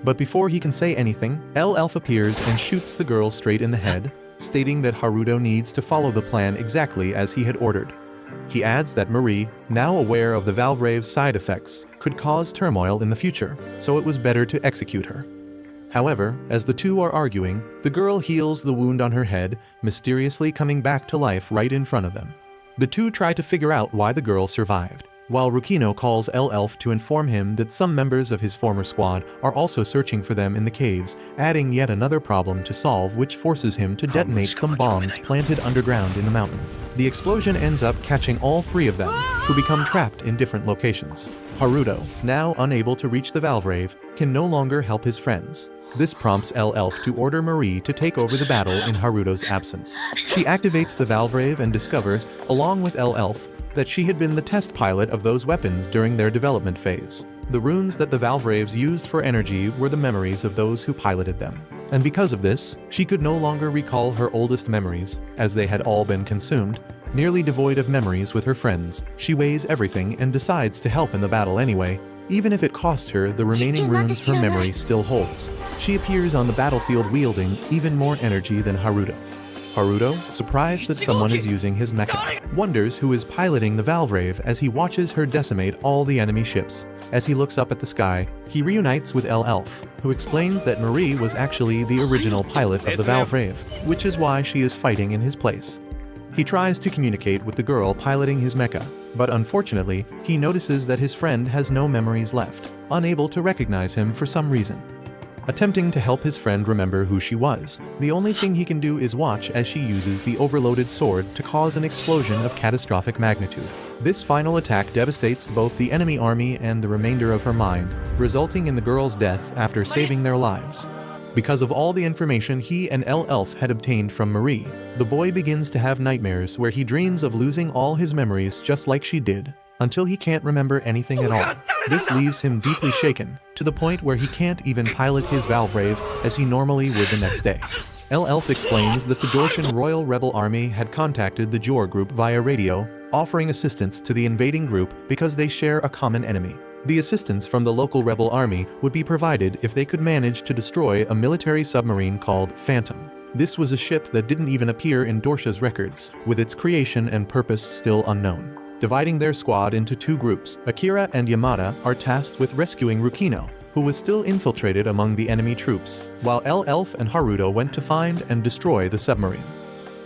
But before he can say anything, Elf appears and shoots the girl straight in the head, stating that Haruto needs to follow the plan exactly as he had ordered. He adds that Marie, now aware of the Valvrave's side effects, could cause turmoil in the future, so it was better to execute her. However, as the two are arguing, the girl heals the wound on her head, mysteriously coming back to life right in front of them. The two try to figure out why the girl survived, while Rukino calls Elf to inform him that some members of his former squad are also searching for them in the caves, adding yet another problem to solve, which forces him to detonate some bombs planted underground in the mountain. The explosion ends up catching all three of them, who become trapped in different locations. Haruto, now unable to reach the Valvrave, can no longer help his friends. This prompts Elf to order Marie to take over the battle in Haruto's absence. She activates the Valvrave and discovers, along with Elf, that she had been the test pilot of those weapons during their development phase. The runes that the Valvraves used for energy were the memories of those who piloted them. And because of this, she could no longer recall her oldest memories, as they had all been consumed. Nearly devoid of memories with her friends, she weighs everything and decides to help in the battle anyway, even if it cost her the remaining runes her memory still holds. She appears on the battlefield wielding even more energy than Haruto. Haruto, surprised that someone is using his mecha, wonders who is piloting the Valvrave as he watches her decimate all the enemy ships. As he looks up at the sky, he reunites with Elf, who explains that Marie was actually the original pilot of the Valvrave, which is why she is fighting in his place. He tries to communicate with the girl piloting his mecha, but unfortunately, he notices that his friend has no memories left, unable to recognize him for some reason. Attempting to help his friend remember who she was, the only thing he can do is watch as she uses the overloaded sword to cause an explosion of catastrophic magnitude. This final attack devastates both the enemy army and the remainder of her mind, resulting in the girl's death after saving their lives. Because of all the information he and Elf had obtained from Marie, the boy begins to have nightmares where he dreams of losing all his memories just like she did, until he can't remember anything at all. This leaves him deeply shaken, to the point where he can't even pilot his Valvrave as he normally would the next day. Elf explains that the Dorshan Royal Rebel Army had contacted the Jor group via radio, offering assistance to the invading group because they share a common enemy. The assistance from the local rebel army would be provided if they could manage to destroy a military submarine called Phantom. This was a ship that didn't even appear in Dorsha's records, with its creation and purpose still unknown. Dividing their squad into two groups, Akira and Yamada are tasked with rescuing Rukino, who was still infiltrated among the enemy troops, while Elf and Haruto went to find and destroy the submarine.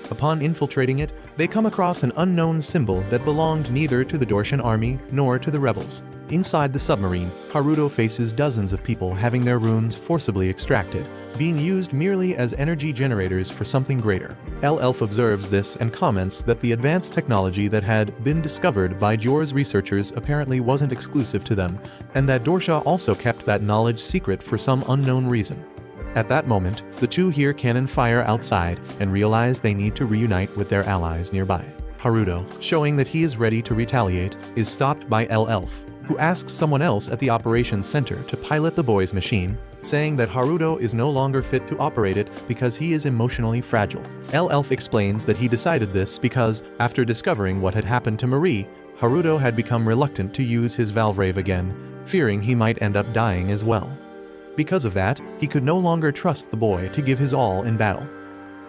Upon infiltrating it, they come across an unknown symbol that belonged neither to the Dorshan army nor to the rebels. Inside the submarine, Haruto faces dozens of people having their runes forcibly extracted, being used merely as energy generators for something greater. Elf observes this and comments that the advanced technology that had been discovered by Jor's researchers apparently wasn't exclusive to them, and that Dorsha also kept that knowledge secret for some unknown reason. At that moment, the two hear cannon fire outside and realize they need to reunite with their allies nearby. Haruto, showing that he is ready to retaliate, is stopped by L-Elf, who asks someone else at the operations center to pilot the boy's machine, saying that Haruto is no longer fit to operate it because he is emotionally fragile. L-Elf explains that he decided this because, after discovering what had happened to Marie, Haruto had become reluctant to use his Valvrave again, fearing he might end up dying as well. Because of that, he could no longer trust the boy to give his all in battle.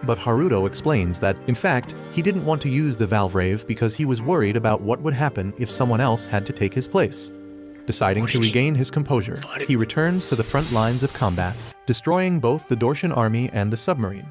But Haruto explains that, in fact, he didn't want to use the Valvrave because he was worried about what would happen if someone else had to take his place. Deciding to regain his composure, he returns to the front lines of combat, destroying both the Dortian army and the submarine.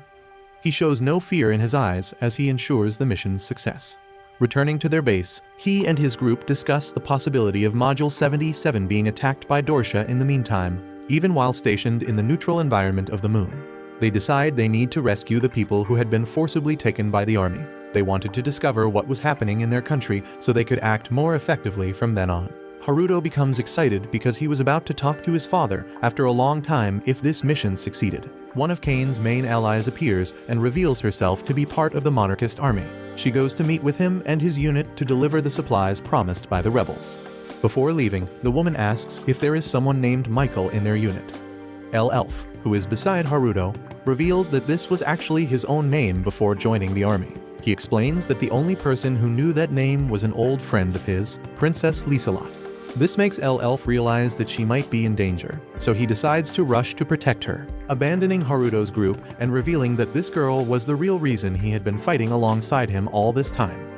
He shows no fear in his eyes as he ensures the mission's success. Returning to their base, he and his group discuss the possibility of Module 77 being attacked by Dortia in the meantime, even while stationed in the neutral environment of the moon. They decide they need to rescue the people who had been forcibly taken by the army. They wanted to discover what was happening in their country so they could act more effectively from then on. Haruto becomes excited because he was about to talk to his father after a long time if this mission succeeded. One of Kane's main allies appears and reveals herself to be part of the monarchist army. She goes to meet with him and his unit to deliver the supplies promised by the rebels. Before leaving, the woman asks if there is someone named Michael in their unit. L-Elf, who is beside Haruto, reveals that this was actually his own name before joining the army. He explains that the only person who knew that name was an old friend of his, Princess Liselot. This makes L-Elf realize that she might be in danger, so he decides to rush to protect her, abandoning Haruto's group and revealing that this girl was the real reason he had been fighting alongside him all this time.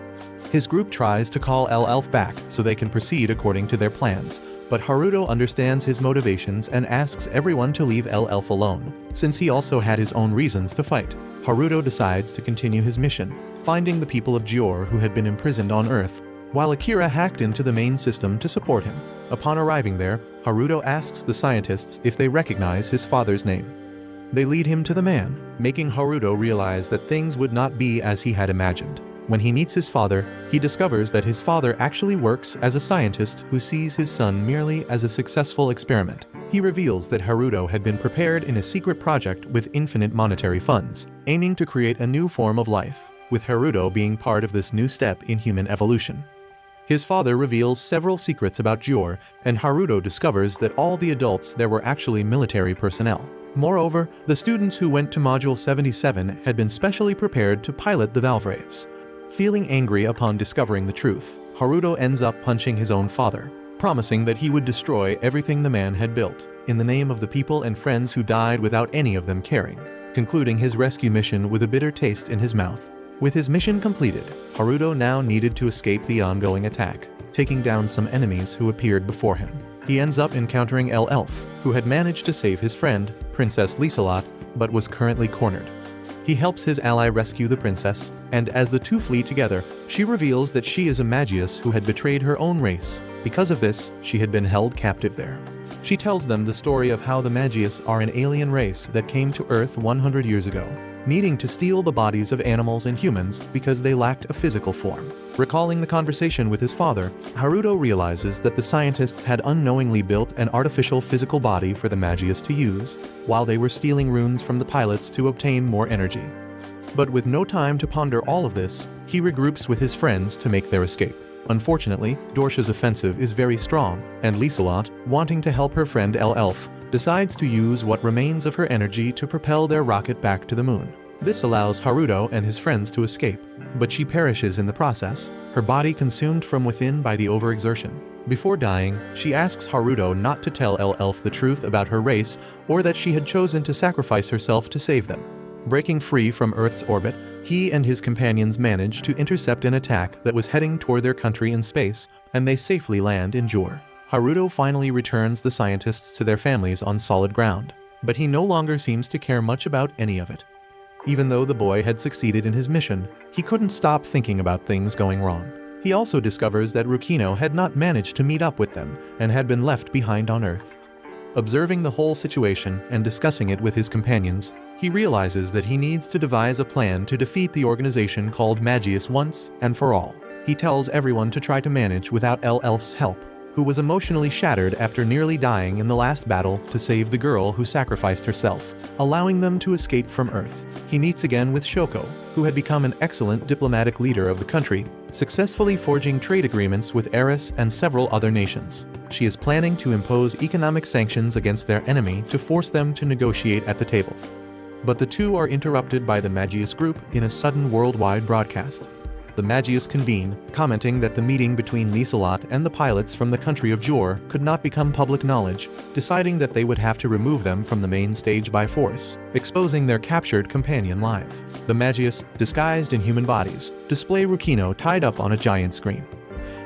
His group tries to call L-Elf back so they can proceed according to their plans, but Haruto understands his motivations and asks everyone to leave L-Elf alone, since he also had his own reasons to fight. Haruto decides to continue his mission, finding the people of Gior who had been imprisoned on Earth, while Akira hacked into the main system to support him. Upon arriving there, Haruto asks the scientists if they recognize his father's name. They lead him to the man, making Haruto realize that things would not be as he had imagined. When he meets his father, he discovers that his father actually works as a scientist who sees his son merely as a successful experiment. He reveals that Haruto had been prepared in a secret project with infinite monetary funds, aiming to create a new form of life, with Haruto being part of this new step in human evolution. His father reveals several secrets about Gior, and Haruto discovers that all the adults there were actually military personnel. Moreover, the students who went to Module 77 had been specially prepared to pilot the Valvraves. Feeling angry upon discovering the truth, Haruto ends up punching his own father, promising that he would destroy everything the man had built, in the name of the people and friends who died without any of them caring, concluding his rescue mission with a bitter taste in his mouth. With his mission completed, Haruto now needed to escape the ongoing attack, taking down some enemies who appeared before him. He ends up encountering L-Elf, who had managed to save his friend, Princess Liselot, but was currently cornered. He helps his ally rescue the princess, and as the two flee together, she reveals that she is a Magius who had betrayed her own race. Because of this, she had been held captive there. She tells them the story of how the Magius are an alien race that came to Earth 100 years ago, needing to steal the bodies of animals and humans because they lacked a physical form. Recalling the conversation with his father, Haruto realizes that the scientists had unknowingly built an artificial physical body for the Magius to use, while they were stealing runes from the pilots to obtain more energy. But with no time to ponder all of this, he regroups with his friends to make their escape. Unfortunately, Dortia's offensive is very strong, and Liselot, wanting to help her friend L-Elf, decides to use what remains of her energy to propel their rocket back to the moon. This allows Haruto and his friends to escape, but she perishes in the process, her body consumed from within by the overexertion. Before dying, she asks Haruto not to tell L-Elf the truth about her race or that she had chosen to sacrifice herself to save them. Breaking free from Earth's orbit, he and his companions manage to intercept an attack that was heading toward their country in space, and they safely land in Gior. Haruto finally returns the scientists to their families on solid ground, but he no longer seems to care much about any of it. Even though the boy had succeeded in his mission, he couldn't stop thinking about things going wrong. He also discovers that Rukino had not managed to meet up with them and had been left behind on Earth. Observing the whole situation and discussing it with his companions, he realizes that he needs to devise a plan to defeat the organization called Magius once and for all. He tells everyone to try to manage without L-Elf's help. who was emotionally shattered after nearly dying in the last battle to save the girl who sacrificed herself, allowing them to escape from Earth. He meets again with Shoko, who had become an excellent diplomatic leader of the country, successfully forging trade agreements with Eris and several other nations. She is planning to impose economic sanctions against their enemy to force them to negotiate at the table. But the two are interrupted by the Magius group in a sudden worldwide broadcast. The Magius convene, commenting that the meeting between Lieselot and the pilots from the country of Jor could not become public knowledge, deciding that they would have to remove them from the main stage by force, exposing their captured companion live. The Magius, disguised in human bodies, display Rukino tied up on a giant screen.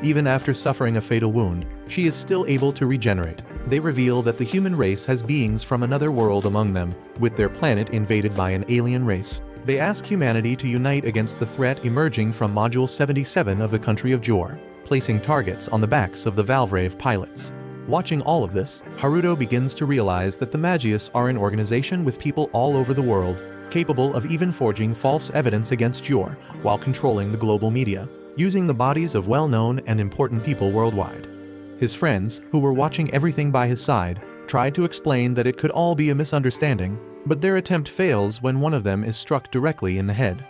Even after suffering a fatal wound, she is still able to regenerate. They reveal that the human race has beings from another world among them, with their planet invaded by an alien race. They ask humanity to unite against the threat emerging from Module 77 of the country of Jor, placing targets on the backs of the Valvrave pilots. Watching all of this, Haruto begins to realize that the Magius are an organization with people all over the world, capable of even forging false evidence against Jor while controlling the global media, using the bodies of well-known and important people worldwide. His friends, who were watching everything by his side, tried to explain that it could all be a misunderstanding, but their attempt fails when one of them is struck directly in the head.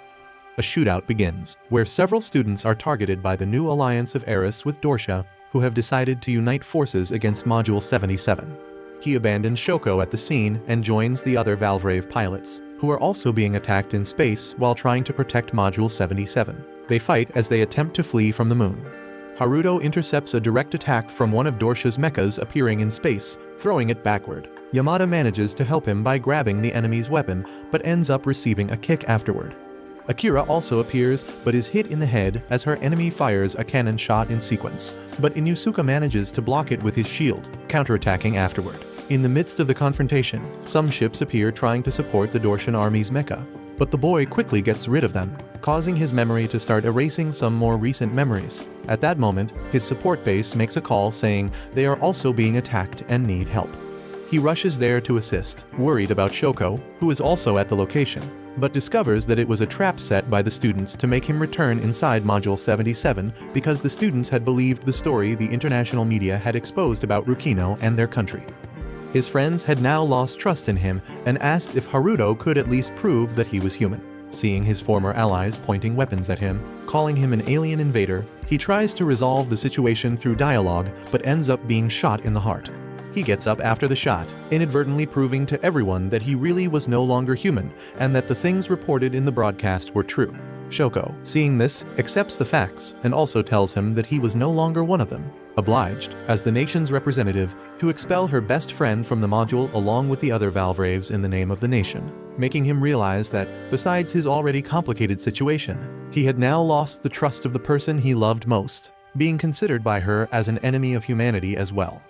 A shootout begins, where several students are targeted by the new alliance of Eris with Dorsha, who have decided to unite forces against Module 77. He abandons Shoko at the scene and joins the other Valvrave pilots, who are also being attacked in space while trying to protect Module 77. They fight as they attempt to flee from the moon. Haruto intercepts a direct attack from one of Dorsha's mechas appearing in space, throwing it backward. Yamada manages to help him by grabbing the enemy's weapon, but ends up receiving a kick afterward. Akira also appears, but is hit in the head as her enemy fires a cannon shot in sequence, but Inusuka manages to block it with his shield, counterattacking afterward. In the midst of the confrontation, some ships appear trying to support the Dorshan army's mecha, but the boy quickly gets rid of them, causing his memory to start erasing some more recent memories. At that moment, his support base makes a call saying they are also being attacked and need help. He rushes there to assist, worried about Shoko, who is also at the location, but discovers that it was a trap set by the students to make him return inside Module 77 because the students had believed the story the international media had exposed about Rukino and their country. His friends had now lost trust in him and asked if Haruto could at least prove that he was human. Seeing his former allies pointing weapons at him, calling him an alien invader, he tries to resolve the situation through dialogue but ends up being shot in the heart. He gets up after the shot, inadvertently proving to everyone that he really was no longer human and that the things reported in the broadcast were true. Shoko, seeing this, accepts the facts and also tells him that he was no longer one of them, obliged, as the nation's representative, to expel her best friend from the module along with the other Valvraves in the name of the nation, making him realize that, besides his already complicated situation, he had now lost the trust of the person he loved most, being considered by her as an enemy of humanity as well.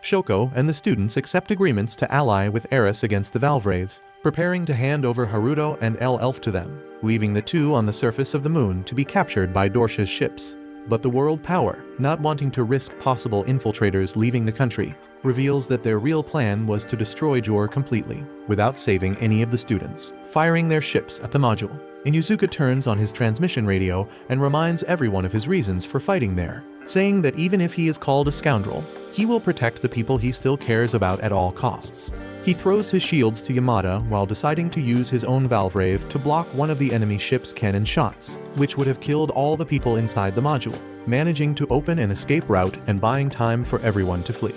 Shoko and the students accept agreements to ally with Eris against the Valvraves, preparing to hand over Haruto and Elf to them, leaving the two on the surface of the moon to be captured by Dorsha's ships. But the world power, not wanting to risk possible infiltrators leaving the country, reveals that their real plan was to destroy Jor completely, without saving any of the students, firing their ships at the module. Inuzuka turns on his transmission radio and reminds everyone of his reasons for fighting there, saying that even if he is called a scoundrel, he will protect the people he still cares about at all costs. He throws his shields to Yamada while deciding to use his own Valvrave to block one of the enemy ship's cannon shots, which would have killed all the people inside the module, managing to open an escape route and buying time for everyone to flee.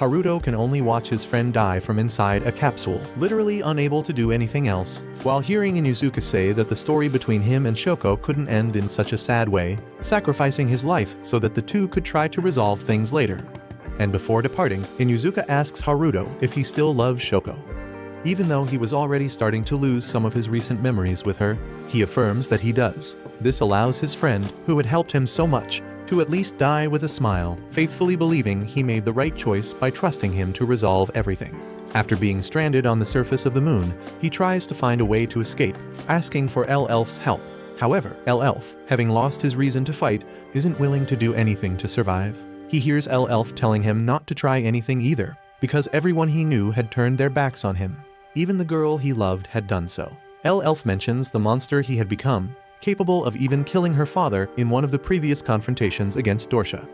Haruto can only watch his friend die from inside a capsule, literally unable to do anything else, while hearing Inuzuka say that the story between him and Shoko couldn't end in such a sad way, sacrificing his life so that the two could try to resolve things later. And before departing, Inuzuka asks Haruto if he still loves Shoko. Even though he was already starting to lose some of his recent memories with her, he affirms that he does. This allows his friend, who had helped him so much, to at least die with a smile, faithfully believing he made the right choice by trusting him to resolve everything. After being stranded on the surface of the moon, he tries to find a way to escape, asking for Elf's help. However, Elf, having lost his reason to fight, isn't willing to do anything to survive. He hears Elf telling him not to try anything either, because everyone he knew had turned their backs on him. Even the girl he loved had done so. Elf mentions the monster he had become, capable of even killing her father in one of the previous confrontations against Dorsha.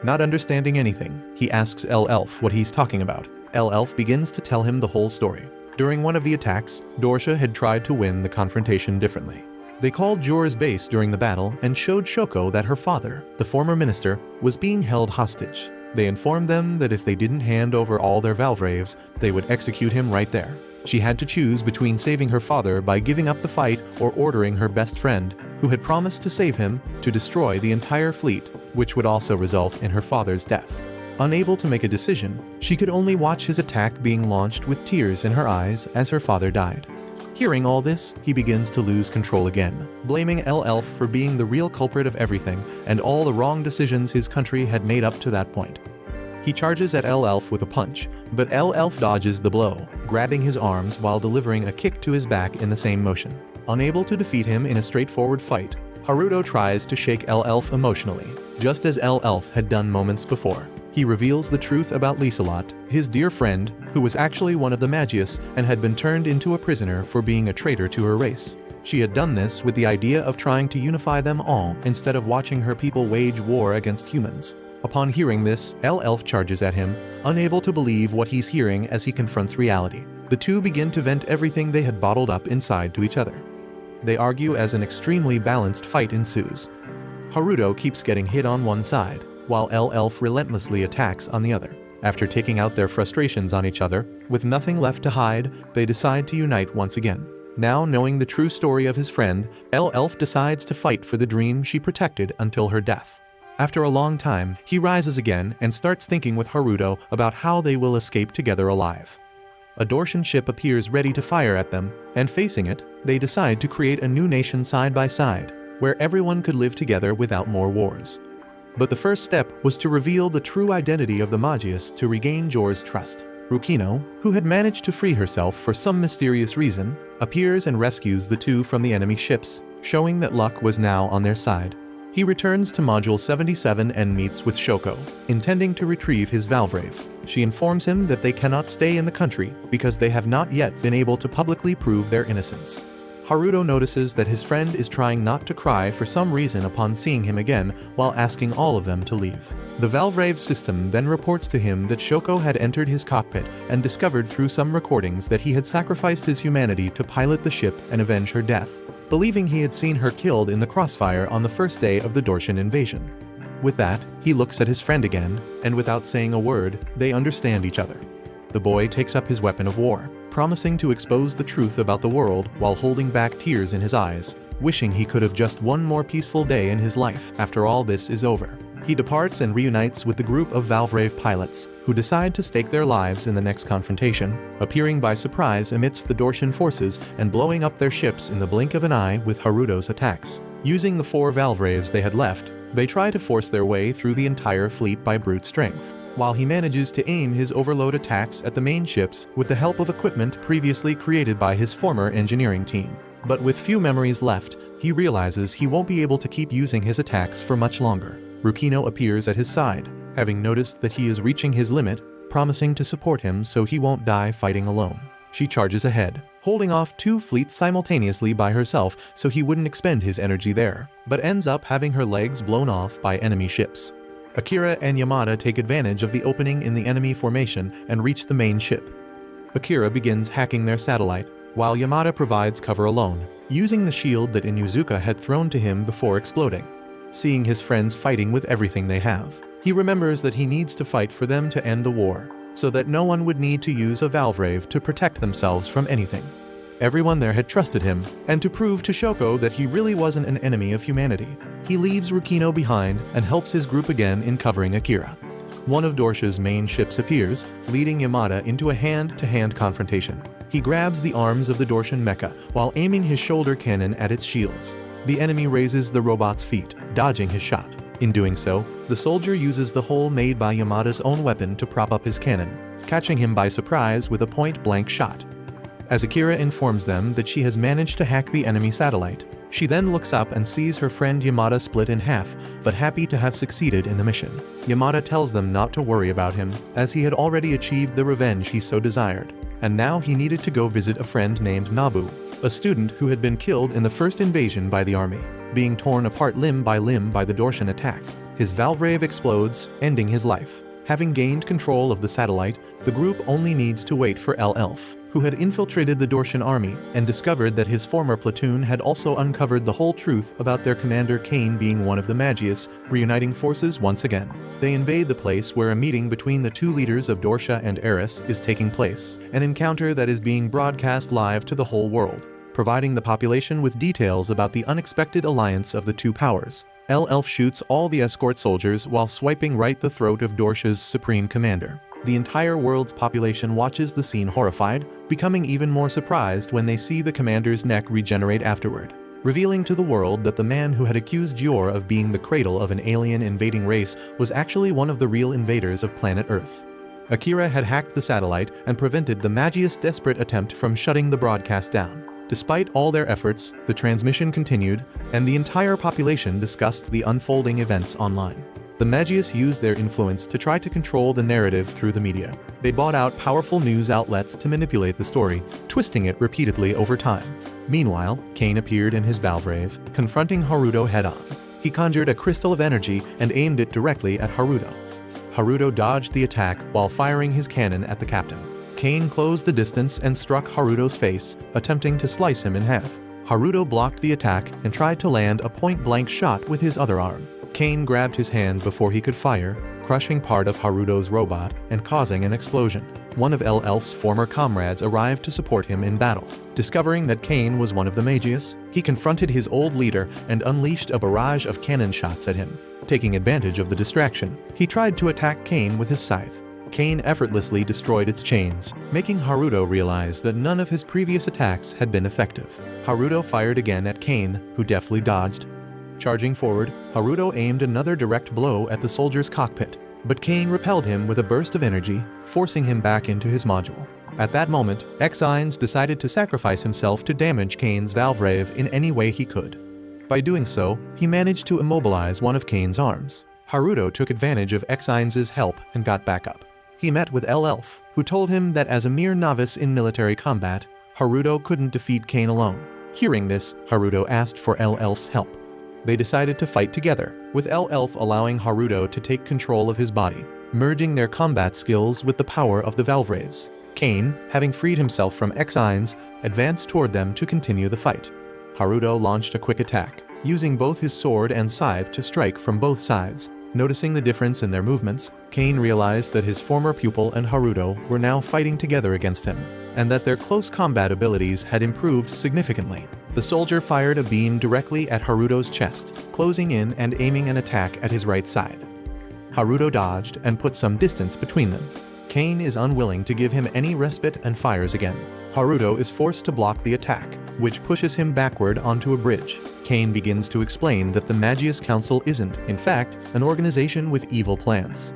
Not understanding anything, he asks Elf what he's talking about. Elf begins to tell him the whole story. During one of the attacks, Dorsha had tried to win the confrontation differently. They called Jor's base during the battle and showed Shoko that her father, the former minister, was being held hostage. They informed them that if they didn't hand over all their Valvraves, they would execute him right there. She had to choose between saving her father by giving up the fight or ordering her best friend, who had promised to save him, to destroy the entire fleet, which would also result in her father's death. Unable to make a decision, she could only watch his attack being launched with tears in her eyes as her father died. Hearing all this, he begins to lose control again, blaming Elf for being the real culprit of everything and all the wrong decisions his country had made up to that point. He charges at Elf with a punch, but Elf dodges the blow, grabbing his arms while delivering a kick to his back in the same motion. Unable to defeat him in a straightforward fight, Haruto tries to shake Elf emotionally, just as Elf had done moments before. He reveals the truth about Lieselot, his dear friend, who was actually one of the Magius and had been turned into a prisoner for being a traitor to her race. She had done this with the idea of trying to unify them all instead of watching her people wage war against humans. Upon hearing this, Elf charges at him, unable to believe what he's hearing as he confronts reality. The two begin to vent everything they had bottled up inside to each other. They argue as an extremely balanced fight ensues. Haruto keeps getting hit on one side, while Elf relentlessly attacks on the other. After taking out their frustrations on each other, with nothing left to hide, they decide to unite once again. Now knowing the true story of his friend, Elf decides to fight for the dream she protected until her death. After a long time, he rises again and starts thinking with Haruto about how they will escape together alive. A Dorshan ship appears ready to fire at them, and facing it, they decide to create a new nation side by side, where everyone could live together without more wars. But the first step was to reveal the true identity of the Magius to regain Jor's trust. Rukino, who had managed to free herself for some mysterious reason, appears and rescues the two from the enemy ships, showing that luck was now on their side. He returns to Module 77 and meets with Shoko, intending to retrieve his Valvrave. She informs him that they cannot stay in the country because they have not yet been able to publicly prove their innocence. Haruto notices that his friend is trying not to cry for some reason upon seeing him again while asking all of them to leave. The Valvrave system then reports to him that Shoko had entered his cockpit and discovered through some recordings that he had sacrificed his humanity to pilot the ship and avenge her death, believing he had seen her killed in the crossfire on the first day of the Dorshan invasion. With that, he looks at his friend again, and without saying a word, they understand each other. The boy takes up his weapon of war, promising to expose the truth about the world while holding back tears in his eyes, wishing he could have just one more peaceful day in his life after all this is over. He departs and reunites with the group of Valvrave pilots, who decide to stake their lives in the next confrontation, appearing by surprise amidst the Dorshan forces and blowing up their ships in the blink of an eye with Haruto's attacks. Using the 4 Valvraves they had left, they try to force their way through the entire fleet by brute strength, while he manages to aim his overload attacks at the main ships with the help of equipment previously created by his former engineering team. But with few memories left, he realizes he won't be able to keep using his attacks for much longer. Rukino appears at his side, having noticed that he is reaching his limit, promising to support him so he won't die fighting alone. She charges ahead, holding off 2 fleets simultaneously by herself so he wouldn't expend his energy there, but ends up having her legs blown off by enemy ships. Akira and Yamada take advantage of the opening in the enemy formation and reach the main ship. Akira begins hacking their satellite, while Yamada provides cover alone, using the shield that Inuzuka had thrown to him before exploding. Seeing his friends fighting with everything they have, he remembers that he needs to fight for them to end the war, so that no one would need to use a Valvrave to protect themselves from anything. Everyone there had trusted him, and to prove to Shoko that he really wasn't an enemy of humanity, he leaves Rukino behind and helps his group again in covering Akira. One of Dorsha's main ships appears, leading Yamada into a hand-to-hand confrontation. He grabs the arms of the Dorshan mecha while aiming his shoulder cannon at its shields. The enemy raises the robot's feet, dodging his shot. In doing so, the soldier uses the hole made by Yamada's own weapon to prop up his cannon, catching him by surprise with a point-blank shot. As Akira informs them that she has managed to hack the enemy satellite, she then looks up and sees her friend Yamada split in half, but happy to have succeeded in the mission. Yamada tells them not to worry about him, as he had already achieved the revenge he so desired, and now he needed to go visit a friend named Nabu, a student who had been killed in the first invasion by the army, being torn apart limb by the Dorshan attack. His valve explodes, ending his life. Having gained control of the satellite, the group only needs to wait for Elf, who had infiltrated the Dortian army and discovered that his former platoon had also uncovered the whole truth about their commander Cain being one of the Magius, reuniting forces once again. They invade the place where a meeting between the two leaders of Dortia and Eris is taking place, an encounter that is being broadcast live to the whole world, providing the population with details about the unexpected alliance of the two powers. Elf shoots all the escort soldiers while swiping right the throat of Dortia's supreme commander. The entire world's population watches the scene horrified, becoming even more surprised when they see the commander's neck regenerate afterward, revealing to the world that the man who had accused Yor of being the cradle of an alien invading race was actually one of the real invaders of planet Earth. Akira had hacked the satellite and prevented the Magius' desperate attempt from shutting the broadcast down. Despite all their efforts, the transmission continued, and the entire population discussed the unfolding events online. The Magius used their influence to try to control the narrative through the media. They bought out powerful news outlets to manipulate the story, twisting it repeatedly over time. Meanwhile, Cain appeared in his Valvrave, confronting Haruto head-on. He conjured a crystal of energy and aimed it directly at Haruto. Haruto dodged the attack while firing his cannon at the captain. Cain closed the distance and struck Haruto's face, attempting to slice him in half. Haruto blocked the attack and tried to land a point-blank shot with his other arm. Cain grabbed his hand before he could fire, crushing part of Haruto's robot and causing an explosion. One of Elf's former comrades arrived to support him in battle. Discovering that Cain was one of the Magius, he confronted his old leader and unleashed a barrage of cannon shots at him. Taking advantage of the distraction, he tried to attack Cain with his scythe. Cain effortlessly destroyed its chains, making Haruto realize that none of his previous attacks had been effective. Haruto fired again at Cain, who deftly dodged. Charging forward, Haruto aimed another direct blow at the soldier's cockpit, but Cain repelled him with a burst of energy, forcing him back into his module. At that moment, Exines decided to sacrifice himself to damage Cain's Valvrave in any way he could. By doing so, he managed to immobilize one of Cain's arms. Haruto took advantage of Exines' help and got back up. He met with Elf, who told him that as a mere novice in military combat, Haruto couldn't defeat Cain alone. Hearing this, Haruto asked for Elf's help. They decided to fight together, with Elf allowing Haruto to take control of his body, merging their combat skills with the power of the Valvraves. Cain, having freed himself from Exines, advanced toward them to continue the fight. Haruto launched a quick attack, using both his sword and scythe to strike from both sides. Noticing the difference in their movements, Cain realized that his former pupil and Haruto were now fighting together against him, and that their close combat abilities had improved significantly. The soldier fired a beam directly at Haruto's chest, closing in and aiming an attack at his right side. Haruto dodged and put some distance between them. Cain is unwilling to give him any respite and fires again. Haruto is forced to block the attack, which pushes him backward onto a bridge. Cain begins to explain that the Magius Council isn't, in fact, an organization with evil plans.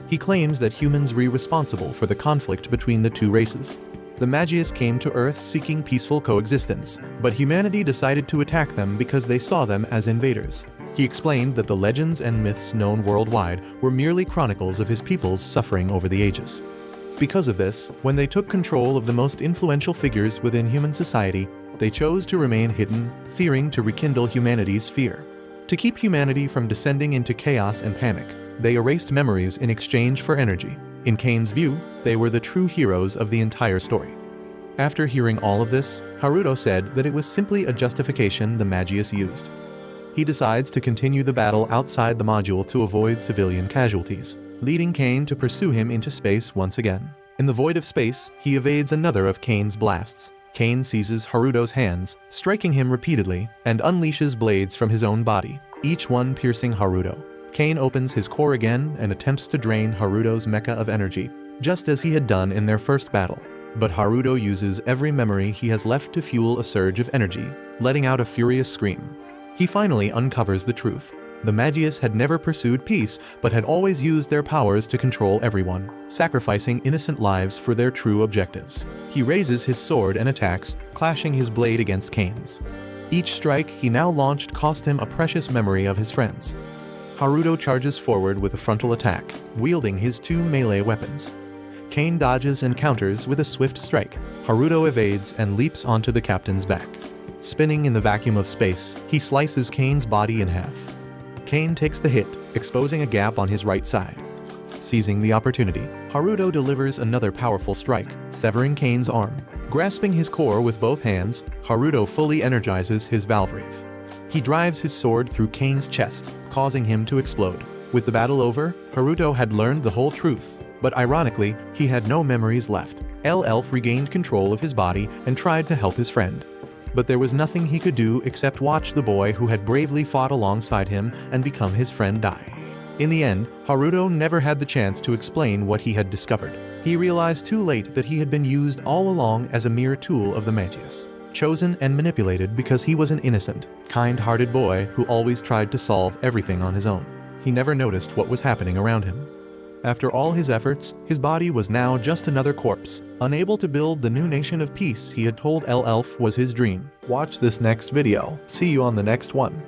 He claims that humans were responsible for the conflict between the two races. The Magius came to Earth seeking peaceful coexistence, but humanity decided to attack them because they saw them as invaders. He explained that the legends and myths known worldwide were merely chronicles of his people's suffering over the ages. Because of this, when they took control of the most influential figures within human society, they chose to remain hidden, fearing to rekindle humanity's fear. To keep humanity from descending into chaos and panic, they erased memories in exchange for energy. In Cain's view, they were the true heroes of the entire story. After hearing all of this, Haruto said that it was simply a justification the Magius used. He decides to continue the battle outside the module to avoid civilian casualties, leading Cain to pursue him into space once again. In the void of space, he evades another of Cain's blasts. Cain seizes Haruto's hands, striking him repeatedly, and unleashes blades from his own body, each one piercing Haruto. Cain opens his core again and attempts to drain Haruto's mecha of energy, just as he had done in their first battle. But Haruto uses every memory he has left to fuel a surge of energy, letting out a furious scream. He finally uncovers the truth. The Magius had never pursued peace, but had always used their powers to control everyone, sacrificing innocent lives for their true objectives. He raises his sword and attacks, clashing his blade against Cain's. Each strike he now launched cost him a precious memory of his friends. Haruto charges forward with a frontal attack, wielding his two melee weapons. Cain dodges and counters with a swift strike. Haruto evades and leaps onto the captain's back. Spinning in the vacuum of space, he slices Cain's body in half. Cain takes the hit, exposing a gap on his right side. Seizing the opportunity, Haruto delivers another powerful strike, severing Kane's arm. Grasping his core with both hands, Haruto fully energizes his Valvrave. He drives his sword through Kane's chest, causing him to explode. With the battle over, Haruto had learned the whole truth, but ironically, he had no memories left. Elf regained control of his body and tried to help his friend. But there was nothing he could do except watch the boy who had bravely fought alongside him and become his friend die. In the end, Haruto never had the chance to explain what he had discovered. He realized too late that he had been used all along as a mere tool of the Magius, chosen and manipulated because he was an innocent, kind-hearted boy who always tried to solve everything on his own. He never noticed what was happening around him. After all his efforts, his body was now just another corpse, unable to build the new nation of peace he had told Elf was his dream. Watch this next video. See you on the next one.